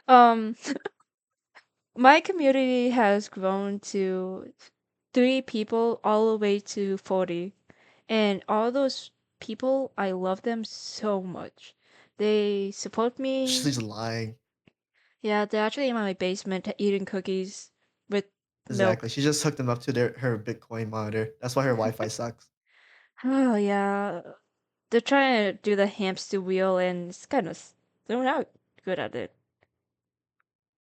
Um, my community has grown to 3 people all the way to 40. And all those people, I love them so much. They support me. She's lying. Yeah, they're actually in my basement eating cookies with Exactly. milk. She just hooked them up to her Bitcoin monitor. That's why her Wi-Fi sucks. Oh, yeah. They're trying to do the hamster wheel and it's kind of, they're not good at it.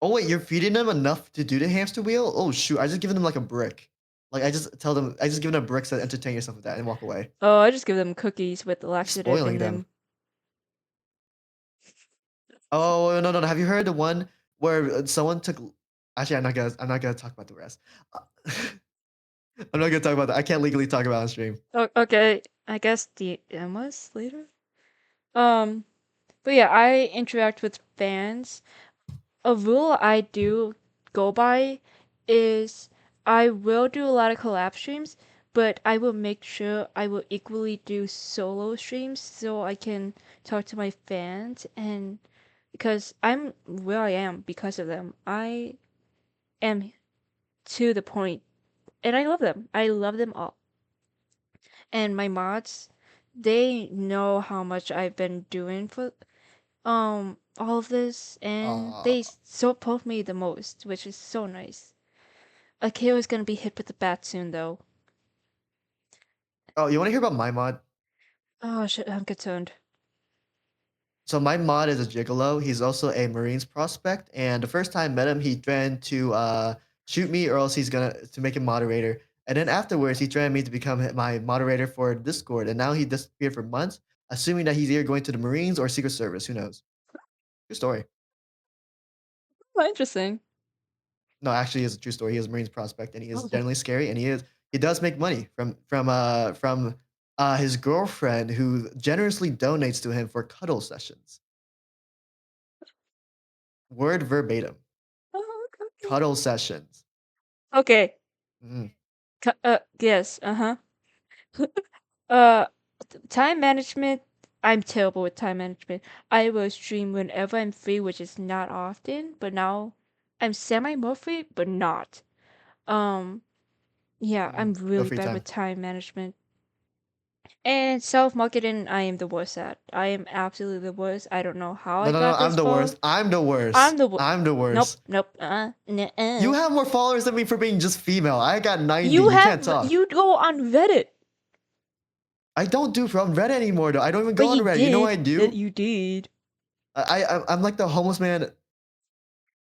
Oh wait, you're feeding them enough to do the hamster wheel? Oh shoot, I just given them like a brick. Like I just give them bricks to entertain yourself with that and walk away. Oh, I just give them cookies with You're laxative spoiling in them. them. Oh no. Have you heard the one where someone took? Actually, I'm not gonna talk about the rest. I'm not gonna talk about that. I can't legally talk about it on stream. Oh, okay, I guess the Emma's later. Um, But yeah, I interact with fans. A rule I do go by is I will do a lot of collab streams, but I will make sure I will equally do solo streams so I can talk to my fans, and because I'm where I am because of them. I am to the point and I love them. I love them all. And my mods, they know how much I've been doing for all of this, and Uh, they support me the most, which is so nice. Akio is gonna be hit with the bat soon, though. oh, you want to hear about my mod? Oh shit, I'm concerned. So my mod is a gigolo. He's also a Marines prospect, and the first time I met him, he threatened to shoot me, or else he's gonna to make him moderator. And then afterwards, he threatened me to become my moderator for Discord. And now he disappeared for months, assuming that he's either going to the Marines or Secret Service. Who knows? True story. Oh, interesting. No, actually, it's a true story. He is a Marines prospect, and he is Okay. generally scary, and he does make money from his girlfriend, who generously donates to him for cuddle sessions. Word verbatim, Oh, okay. cuddle sessions. Okay. Mm. Yes. Uh-huh. uh, time management. I'm terrible with time management. I will stream whenever I'm free, which is not often, but now I'm semi more free, but not. Um, yeah, I'm No really free bad time. with time management. And self-marketing, I am the worst at. I am absolutely the worst. I don't know how No, I no, no. got I'm this the far. worst. I'm the worst. I'm the wo- I'm the Nope, worst. nope. You Nuh-uh. have more followers than me for being just female. I got 90. You You can't have talk. you go on Reddit. I don't do from Reddit anymore, though. I don't even But go on you Reddit. You know what I did. do? You did. I'm like the homeless man.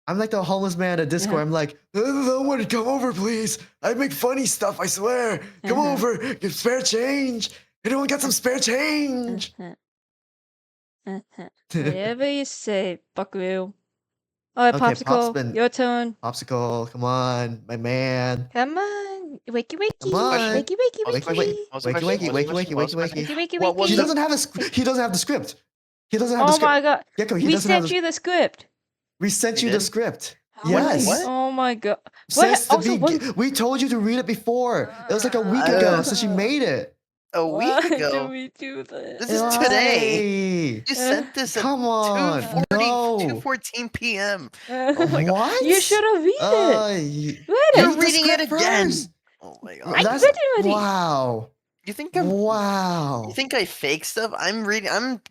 I'm like the homeless man at Discord. Uh-huh. I'm like, someone come over, please. I make funny stuff. I swear. Come Uh-huh. over. Get spare change. Anyone got some spare change? Uh-huh. Uh-huh. Whatever you say, buckaroo. Alright, Okay, Pop's Popsicle, been your turn. Popsicle. Come on, my man. Come on. Wakey Come What's the wakey. question? on. Wakey wakey Oh, wait. wakey. What's the Wakey, question? wakey, What's the wakey, question? wakey, What's wakey, the question? Wakey wakey. wakey What was He the doesn't wakey. have he doesn't have the script. He doesn't have the Oh my script. god. Gecko, he We doesn't have sent the. you the script. We sent we you the did? script. What? Yes. Oh my god. What? Since the Also, what? we told you to read it before. It was like a week ago Uh, since you made it. a week Why do ago. we do this? This is today. Why? You sent this at Come on. 2:40, No. 2:14 p.m. Oh my god. You What? should have read it. Read it. You're Read the reading it script again. first. Oh my I god. That's read it already. wow. You think you Wow. think I fake stuff? I'm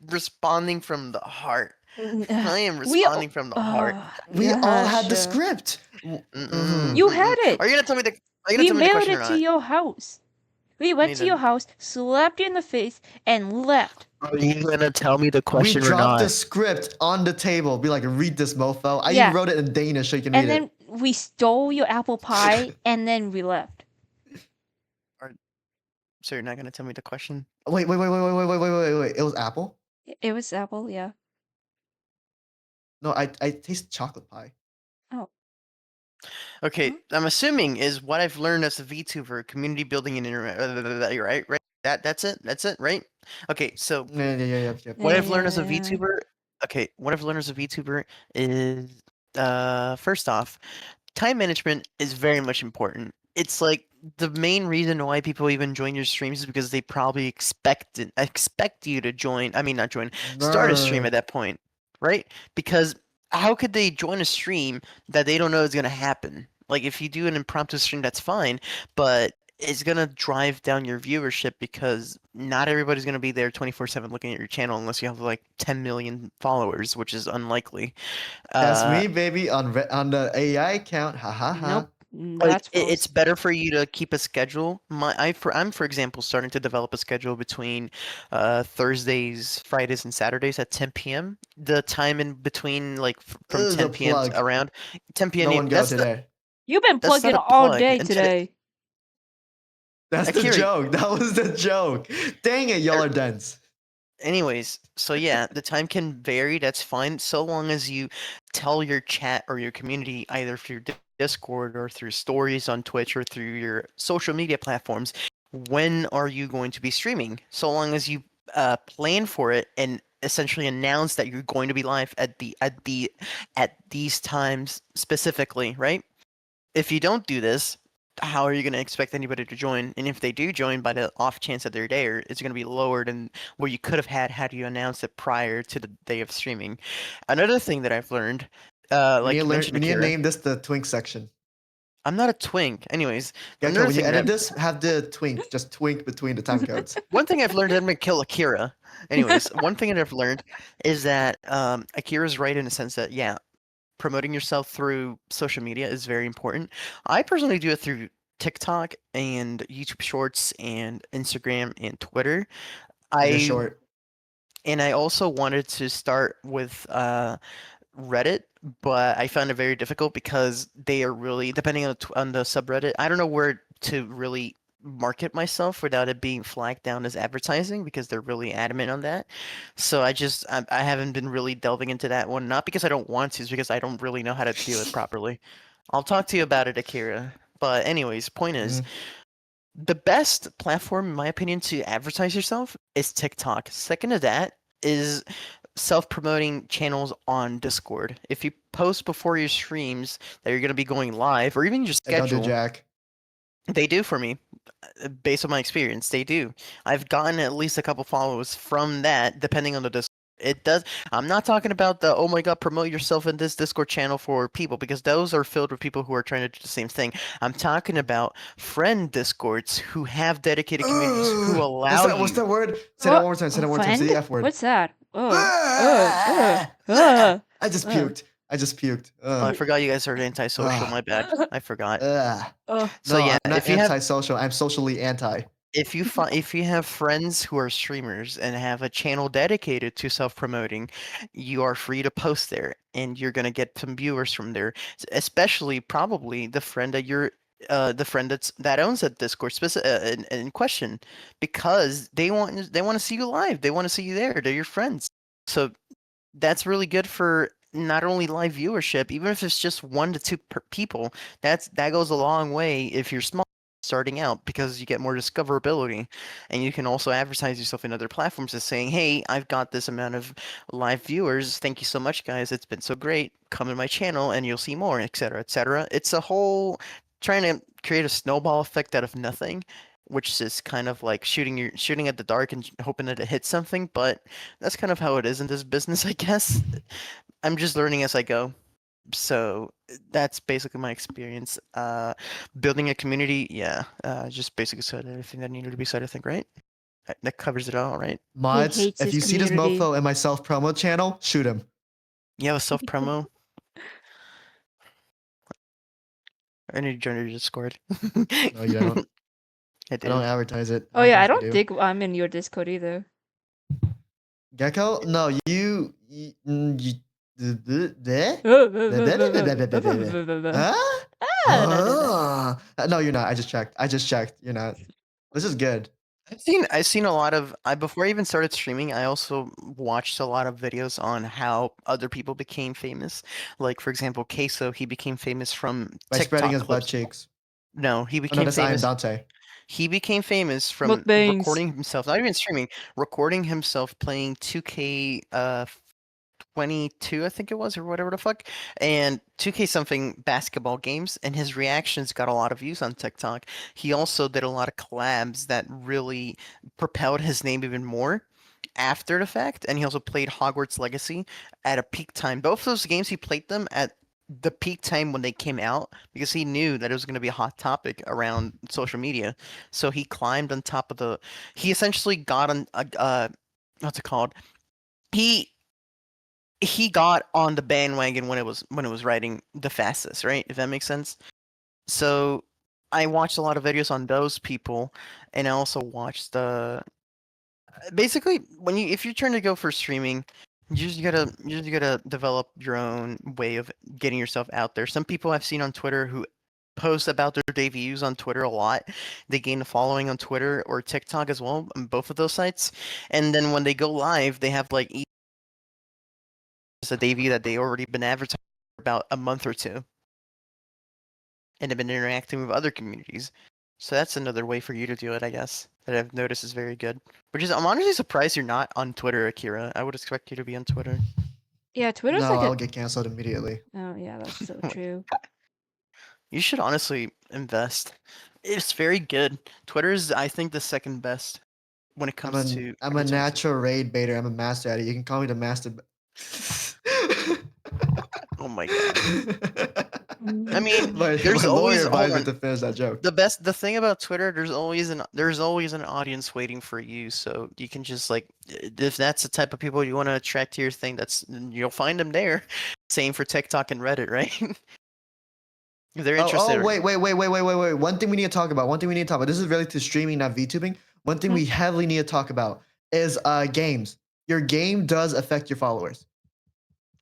responding from the heart. I am We. responding from the heart. We all Yeah, had the sure. script. Mm-mm, You had mm-mm. it. Are you gonna tell me the We mailed question or it to not? your house. We went to your Nathan, house, slapped you in the face, and left. are you gonna tell me the We question or dropped the not? script on the table. Be like, read this, mofo. I even Yeah. wrote it in Danish so you can read And it. then we stole your apple pie, and then we left. Or, so you're not gonna tell me the question? Wait. It was apple? It was apple, yeah. No, I taste chocolate pie. Oh. Okay, Huh? I'm assuming is what I've learned as a VTuber, community building and internet. You're right, right? That's it, right? Okay, so Yep. what Yeah, I've learned as a yeah, VTuber, okay, what I've learned as a VTuber is, first off, time management is very much important. It's like the main reason why people even join your streams is because they probably expect you to join. I mean, not join, start a stream at Brr. that point, right? Because how could they join a stream that they don't know is gonna happen? Like if you do an impromptu stream, that's fine, but it's gonna drive down your viewership because not everybody's gonna be there 24/7 looking at your channel unless you have like 10 million followers, which is unlikely. That's Uh, me, baby, on the AI account. Ha ha ha. Nope. like That's it's false. better for you to keep a schedule. I'm for example starting to develop a schedule between Thursdays, Fridays, and Saturdays at 10 p.m. The time in between, like from The 10 p.m. to plug. around 10 p.m. No one go today. You've been That's not plugging a all plug. day And today, today. That's the Akira, joke. That was the joke. Dang it, y'all are dense. anyways, so yeah, the time can vary. That's fine, so long as you tell your chat or your community either through Discord or through stories on Twitch or through your social media platforms when are you going to be streaming. So long as you plan for it and essentially announce that you're going to be live at these times specifically, right? If you don't do this, how are you going to expect anybody to join? And if they do join, by the off chance that they're there, it's going to be lower than what you could have had you announced it prior to the day of streaming. Another thing that I've learned, like you mentioned, We need to Akira, name this the twink section. I'm not a twink. Anyways, Gecko, another when you thing that edit this, have the twink just twink between the time codes. one thing I've learned, I'm gonna kill Akira. Anyways, one thing that I've learned is that Akira's right in the sense that, yeah, promoting yourself through social media is very important. I personally do it through TikTok and YouTube Shorts and Instagram and Twitter. Because you're I short. and I also wanted to start with Reddit, but I found it very difficult because they are really depending on on the subreddit. I don't know where to really market myself without it being flagged down as advertising because they're really adamant on that. So I haven't been really delving into that one, not because I don't want to, it's because I don't really know how to do it properly. I'll talk to you about it, Akira. But anyways, point is, Mhm. the best platform, in my opinion, to advertise yourself is TikTok. Second to that is self-promoting channels on Discord. If you post before your streams that you're going to be going live, or even your They don't do schedule, jack. they do for me. Based on my experience, they do. I've gotten at least a couple follows from that, depending on the Discord. It does. I'm not talking about the, oh my god, promote yourself in this Discord channel for people, because those are filled with people who are trying to do the same thing. I'm talking about friend Discords who have dedicated communities who Ugh. allow What's you. that word? Say that Oh, one more time. Say a that one more time. Say the friend? F word. What's that? Ah! Uh. I just uh. puked. I just puked. Oh, I forgot you guys are antisocial. Ugh. My bad. I forgot. Ugh. Oh. So No, yeah, I'm not antisocial. I'm socially anti. if you have friends who are streamers and have a channel dedicated to self-promoting, you are free to post there and you're gonna get some viewers from there. Especially probably the friend that you're the friend that owns that Discord in question, because they want to see you live. They want to see you there. They're your friends. So that's really good for not only live viewership, even if it's just 1 to 2 people. That goes a long way if you're small starting out, because you get more discoverability, and you can also advertise yourself in other platforms as saying, "Hey, I've got this amount of live viewers. Thank you so much, guys. It's been so great. Come to my channel, and you'll see more, etc., etc." It's a whole trying to create a snowball effect out of nothing, which is kind of like shooting at the dark and hoping that it hits something, but that's kind of how it is in this business, I guess. I'm just learning as I go. So that's basically my experience. Building a community, yeah. Just basically said everything that needed to be said, I think, right? That covers it all, right? He Mods, hates if his you see this community. mofo in my self promo channel, shoot him. You have a self promo? I need to join your Discord. No, you don't. I I don't do. advertise it. I Oh don't yeah, I think you don't do. think I'm in your Discord either. Gecko? No, you huh? No, you're not. I just checked. I just checked. You're not. This is good. I've seen a lot of I before I even started streaming, I also watched a lot of videos on how other people became famous. Like for example, Queso, he became famous from By spreading TikTok his butt clips. cheeks. No, Oh no, that's I am Dante. he became famous from Mukbangs. recording himself, not even streaming, recording himself playing 2K 22, I think it was, or whatever the fuck, and 2K something basketball games, and his reactions got a lot of views on TikTok. He also did a lot of collabs that really propelled his name even more after the fact, and he also played Hogwarts Legacy at a peak time. Both of those games, he played them at the peak time when they came out because he knew that it was going to be a hot topic around social media. So he climbed on top of the. He essentially got on what's it called? He he got on the bandwagon when it was riding the fastest, right? If that makes sense. So I watched a lot of videos on those people, and I also watched the basically when you if you're trying to go for streaming, you just gotta develop your own way of getting yourself out there. Some people I've seen on Twitter who post about their debuts on Twitter a lot. They gain a following on Twitter or TikTok as well, on both of those sites. And then when they go live, they have like a debut that they already been advertising for about a month or two, and have been interacting with other communities. So that's another way for you to do it, I guess. That I've noticed is very good. Which is, I'm honestly surprised you're not on Twitter, Akira. I would expect you to be on Twitter. Yeah, Twitter's No, like a. I'll get canceled immediately. Oh yeah, that's so Oh my true. God. You should honestly invest. It's very good. Twitter is, I think, the second best when it comes to I'm a advertising. natural raid baiter. I'm a master at it. You can call me the master. Oh my God. I mean, My there's lawyer always, hold advised me on. to finish that joke. The thing about Twitter, there's always an audience waiting for you, so you can just like, if that's the type of people you want to attract to your thing, you'll find them there. Same for TikTok and Reddit, right? If they're Oh, interested. wait. One thing we need to talk about. One thing we need to talk about. This is related to streaming, not VTubing. One thing Mhm. we heavily need to talk about is games. Your game does affect your followers.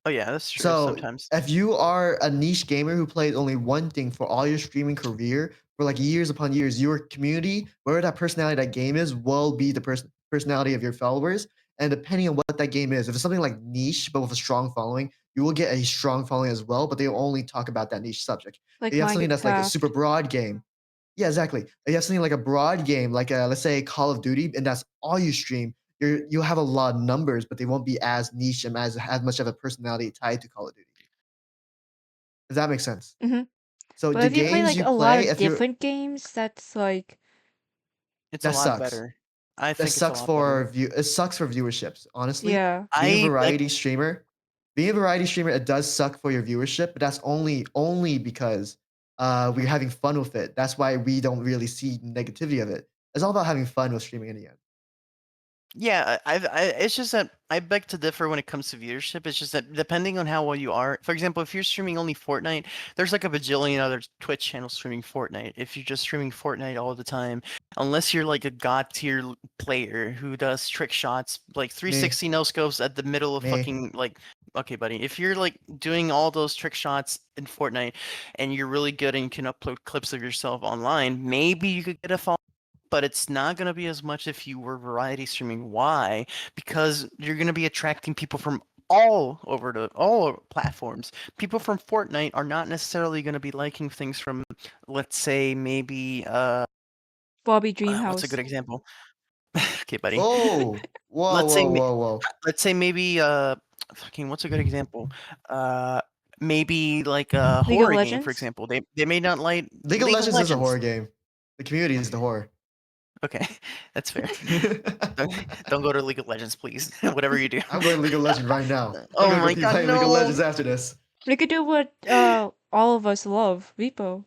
Oh yeah, that's true. So Sometimes. if you are a niche gamer who plays only one thing for all your streaming career for like years upon years, your community, whatever that personality that game is, will be the personality of your followers. And depending on what that game is, if it's something like niche but with a strong following, you will get a strong following as well. But they will only talk about that niche subject. If Like you have something that's like a super Minecraft. broad game, yeah, exactly. If you have something like a broad game, like let's say Call of Duty, and that's all you stream, you'll have a lot of numbers, but they won't be as niche and as much of a personality tied to Call of Duty. Does that make sense? Hmm. So But the if you play games like you a lot play, of if you're different games, that's like. It's a that lot sucks. better. I That think it's a sucks lot better. for view. It sucks for viewerships. Honestly, Yeah. being a I like variety streamer, being a variety streamer, it does suck for your viewership, but that's only because we're having fun with it. That's why we don't really see negativity of it. It's all about having fun with streaming in the end. Yeah, it's just that I beg to differ when it comes to viewership. It's just that depending on how well you are, for example, if you're streaming only Fortnite, there's like a bajillion other Twitch channels streaming Fortnite. If you're just streaming Fortnite all the time, unless you're like a god tier player who does trick shots, like Me, 360 no scopes at the middle of me. fucking like, okay, buddy, if you're like doing all those trick shots in Fortnite and you're really good and you can upload clips of yourself online, maybe you could get a follow, but it's not going to be as much if you were variety streaming. Why? Because you're going to be attracting people from all over the all platforms. People from Fortnite are not necessarily going to be liking things from, let's say, maybe Bobby what's a good Dreamhouse. example? Okay, buddy. Oh, whoa, Let's say whoa, whoa, whoa. let's say maybe fucking what's a good example? Uh maybe like a League of horror game, for Legends. example. They may not like League of League of Legends is a Legends. horror game. The community is the horror. Okay, that's fair. Don't, don't go to League of Legends, please. Whatever you do. I'm going to League of Legends right now. I'm Oh gonna go my keep god, playing League of no! Legends after this. We could do what all of us love, Repo.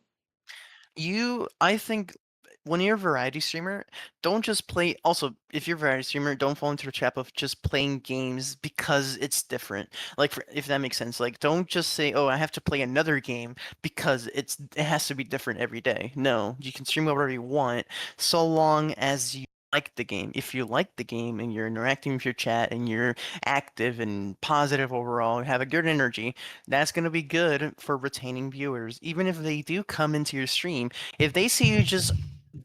I think when you're a variety streamer, don't just play. Also, if you're a variety streamer, don't fall into the trap of just playing games because it's different. Like, if that makes sense. Like, don't just say, "Oh, I have to play another game because it has to be different every day." No, you can stream whatever you want, so long as you like the game. If you like the game and you're interacting with your chat and you're active and positive overall, have a good energy, that's going to be good for retaining viewers. Even if they do come into your stream, if they see you just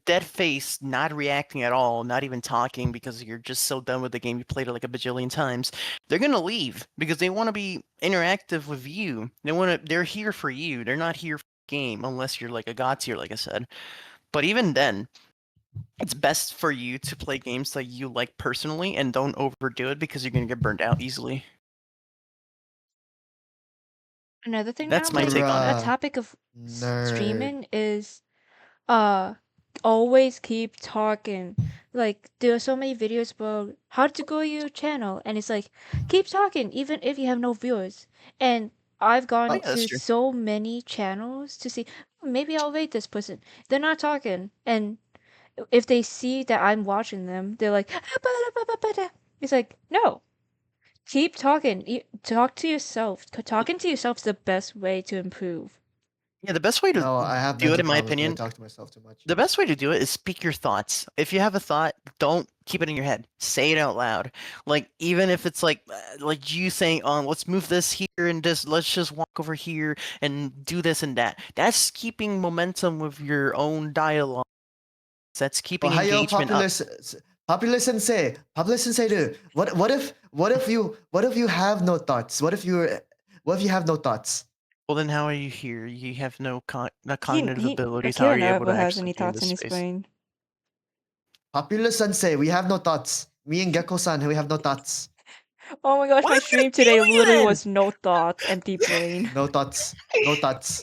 dead face, not reacting at all, not even talking because you're just so done with the game, you played it like a bajillion times, they're gonna leave because they want to be interactive with you. They're here for you. They're not here for the game unless you're like a god tier, like I said. But even then, it's best for you to play games that you like personally and don't overdo it because you're gonna get burned out easily. Another thing now That's my with take on a it. Bruh, topic of nerd. streaming is uh always keep talking. Like there are so many videos about how to grow your channel and it's like keep talking even if you have no viewers. And I've Oh gone yeah, that's to true. so many channels to see maybe I'll rate this person. They're not talking and if they see that I'm watching them, they're like it's like no. Keep talking. Talk to yourself. Talking to yourself is the best way to improve. Yeah, the best way to No, I have do it, mental in my problems because I opinion, talk to myself too much. the best way to do it is speak your thoughts. If you have a thought, don't keep it in your head. Say it out loud. Like even if it's like you saying, let's move this here and this, let's just walk over here and do this and that." That's keeping momentum with your own dialogue. That's keeping Ohio engagement up. popular sensei, dude. What if you have no thoughts? What if you have no thoughts? Well, then how are you here? You have no cognitive He abilities. How are Akira you able never to has actually any be in thoughts this in his space? brain. Popular Sensei, we have no thoughts. Me and Gecko-san, we have no thoughts. Oh my gosh, What my am I stream today literally doing was no thoughts, empty brain. No thoughts. No thoughts.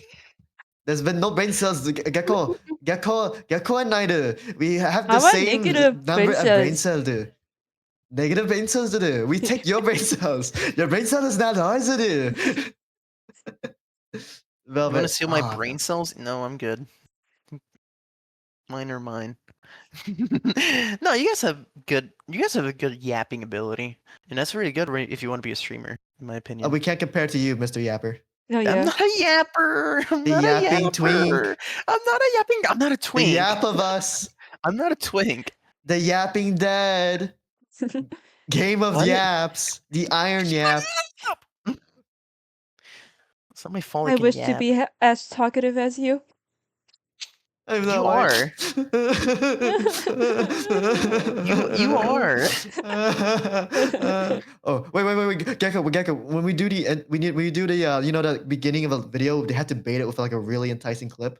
There's been no brain cells. Gecko and I, we have the How about same negative number brain of brain cells? cells. Negative brain cells. We take your brain cells. Your brain cell is not ours. You want to Velvet. steal my Ah, brain no. cells? No, I'm good. Mine are mine. No, you guys have good. You guys have a good yapping ability, and that's really good if you want to be a streamer, in my opinion. We can't compare to you, Mr. Yapper. Oh I'm yeah. not a yapper. I'm The not a yapping yapper. twink. I'm not a yapping. I'm not a The twink. yap of us. I'm not a twink. The yapping dead. Game of What? yaps. The iron yap. It's not my fault I I can wish to yap. be as talkative as you. I'm not You white. are. You are. Oh wait, Gecko. When we do the when we do the you know the beginning of a video, they had to bait it with like a really enticing clip.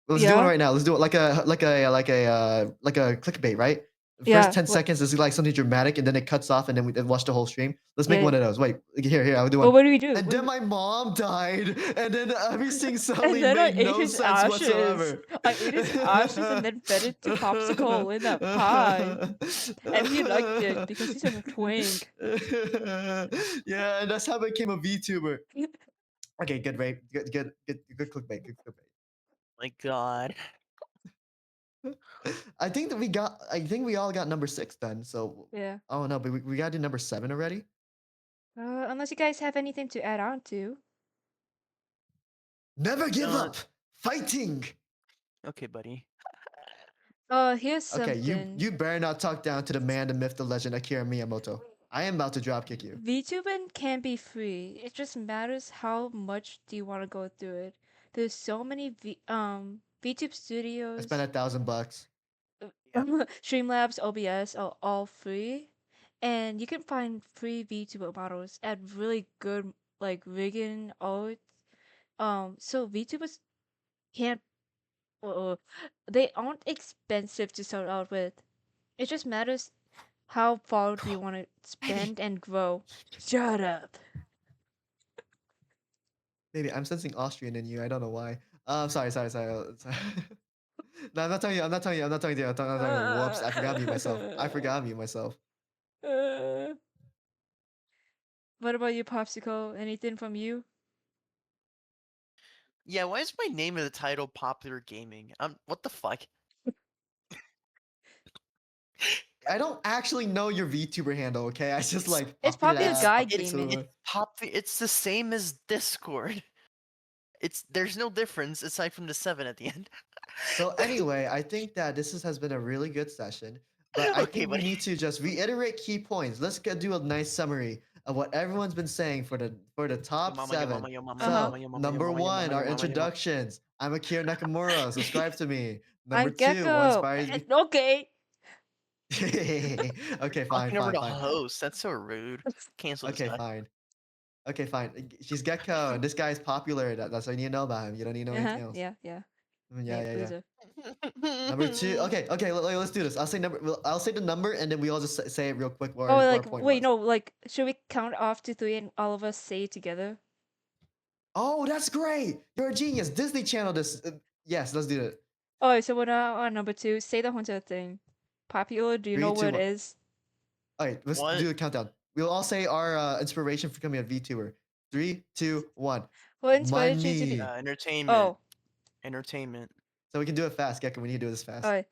Let's do one Yeah. right now. Let's do it like a clickbait, right? The first Yeah. 10 What? seconds is like something dramatic, and then it cuts off, and then we then watch the whole stream. Let's make Yeah. one of those. Wait, here, I'll do Well, one. what do we do? And then my mom died, and then everything And suddenly then I made ate no his sense ashes. whatsoever. I ate his ashes and then fed it to Popsicle in a pie. And he liked it because he's a twink. Yeah, and that's how I became a VTuber. Okay, good, right? Good clickbait. Good clickbait. My God. I think that I think we all got number 6 then. So Yeah. I don't know, but we got to number 7 already. Unless you guys have anything to add on to. Never give Done. up. Fighting. Okay, buddy. Here's Okay, something. you better not talk down to the man, the myth, the legend, Akira Miyamoto. I am about to drop kick you. VTubing can be free. It just matters how much do you want to go through it. There's so many VTube I spent studios, $1,000. Yep. Streamlabs, OBS are all free, and you can find free VTuber models at really good like rigging art. So VTubers can't. Uh, they aren't expensive to start out with. It just matters how far do you want to Baby, spend and grow. Shut up. baby, I'm sensing Austrian in you. I don't know why. Sorry. No, I'm not telling you. I'm not telling you. I'm not telling you. I'm not telling you. Whoops, I forgot me myself. I forgot me myself. Uh, what about you, Popsicle? Anything from you? Yeah, why is my name in the title Popular Gaming? What the fuck? I don't actually know your VTuber handle. Okay, I just like It's popular popular app, guy popular It's gaming. server. it's the same as Discord. There's no difference aside from the 7 at the end. So anyway, I think that has been a really good session, but I Okay, think we buddy. need to just reiterate key points. Let's do a nice summary of what everyone's been saying for the Yo top mama, yo 7. mama, yo mama, yo Uh-huh. So mama, yo mama, yo number mama, yo 1, mama, yo our mama, yo mama. introductions. I'm Akira Nakamura. Subscribe to me. Number I'm 2, what Gecko. inspires me. Okay. Okay, fine, Talking over fine, the fine. host. That's so rude. Cancel this Okay, guy. fine. Okay, fine. She's Gecko, and this guy's popular. That's all you need to know about him. You don't need to know Uh-huh. anything else. Yeah, yeah. Yeah, Yeah, yeah, yeah. loser. Number 2. Okay. Let's do this. I'll say number. I'll say the number, and then we all just say it real quick. Oh, What our like, point wait, was. no, like, should we count off to 3 and all of us say it together? Oh, that's great. You're a genius. Disney Channel. This. Yes, let's do it. Oh, so we're now on number 2. Say the haunted thing. Popular, do you know Three, what two, it one. is? All right, let's What? do a countdown. We'll all say our inspiration for becoming a VTuber. 3, 2, 1. What inspired you to be. Money. Entertainment. Oh, Entertainment. So we can do it fast, Gecko. We need to do this fast. alright.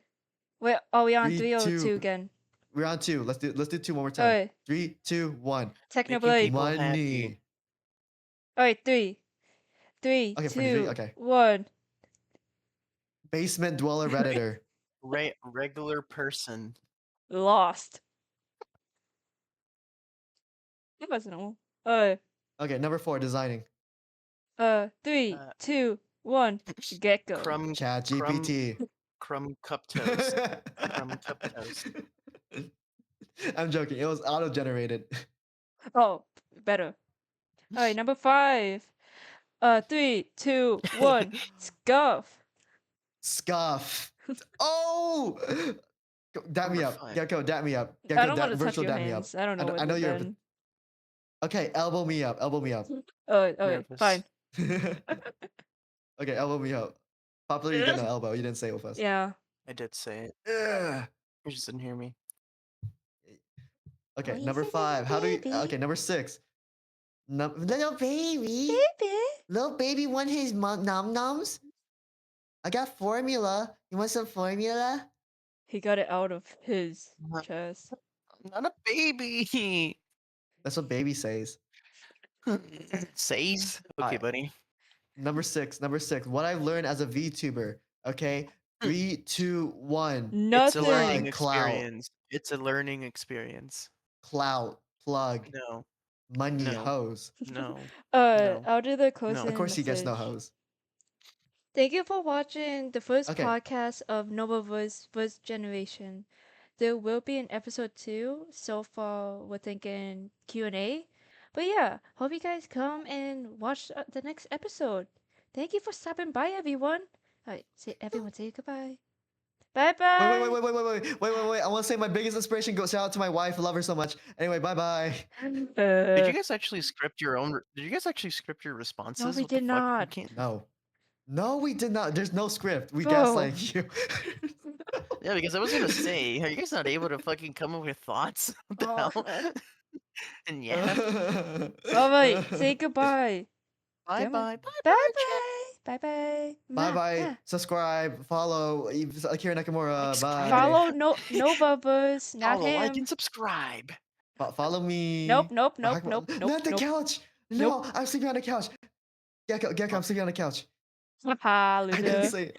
Wait, are we on 3, 3 or 2 2. again? We're on 2. Let's do 2 one more time. Alright. 3, 2, 1. Making Technoblade. people happy. Money. Alright, 3. 3, Okay, for the 3. 2, Okay. 1. Basement dweller redditor. Regular person. Lost. It wasn't all. Okay, number 4, designing. 3, Uh, 2, 1. Gecko. crumb Chat GPT. cup toast. Crumb cup toast. I'm joking. It was auto generated. Oh, better. Alright, number 5. 3, 2, 1, scuff. Scuff. Oh! Dap me Number up. 5. Gecko, dap me up. I Gecko, don't want to touch virtual your dap me up. hands. I don't know I what know it you're. then. Okay, elbow me up. Elbow me up. Okay, fine. Nervous. Okay, elbow me up. Popular, you get no elbow. You didn't say it with us. Yeah. I did say it. Ugh. You just didn't hear me. Oh, Okay, you number said little 5. How do we? baby. Okay, number 6. Little baby. Baby. Little baby want his nom noms. I got formula. You want some formula? He got it out of his I'm chest. not a baby. That's what baby says. Says. All Okay, right, buddy. number 6. Number 6. What I've learned as a VTuber. Okay, 3, 2, 1. It's a Nothing. learning Clout. experience. It's a learning experience. Clout. Plug. No. Money. No. Hose. No. No. I'll do the No. closing Of course he gets no message. hose. Thank you for watching the first Okay. podcast of NovaVerse First Generation. There will be an episode 2. So far, we're thinking Q&A. But yeah, hope you guys come and watch the next episode. Thank you for stopping by, everyone. Alright, everyone say goodbye. Bye bye. Wait. I want to say my biggest inspiration goes out to my wife. I love her so much. Anyway, bye. Did you guys actually script your own? Did you guys actually script your responses? No, we What the did fuck? You not. can't. No. No, we did not. There's no script. We Bro. gaslighted you. Yeah, because I was gonna say, are you guys not able to fucking come up with thoughts? What the Oh, hell? And yeah. Alright, say goodbye. Bye Come on. bye. Bye Bye bye, chat. bye. Bye bye. Bye. Subscribe. Follow. Akira Nakamura. Like, Bye. Follow Novavers, not Follow, like, him. and subscribe. Follow me. Nope. Not the Nope. couch. Nope. No, I'm sleeping on the couch. Gecko, I'm sleeping on the couch. Ha, I didn't loser. say it.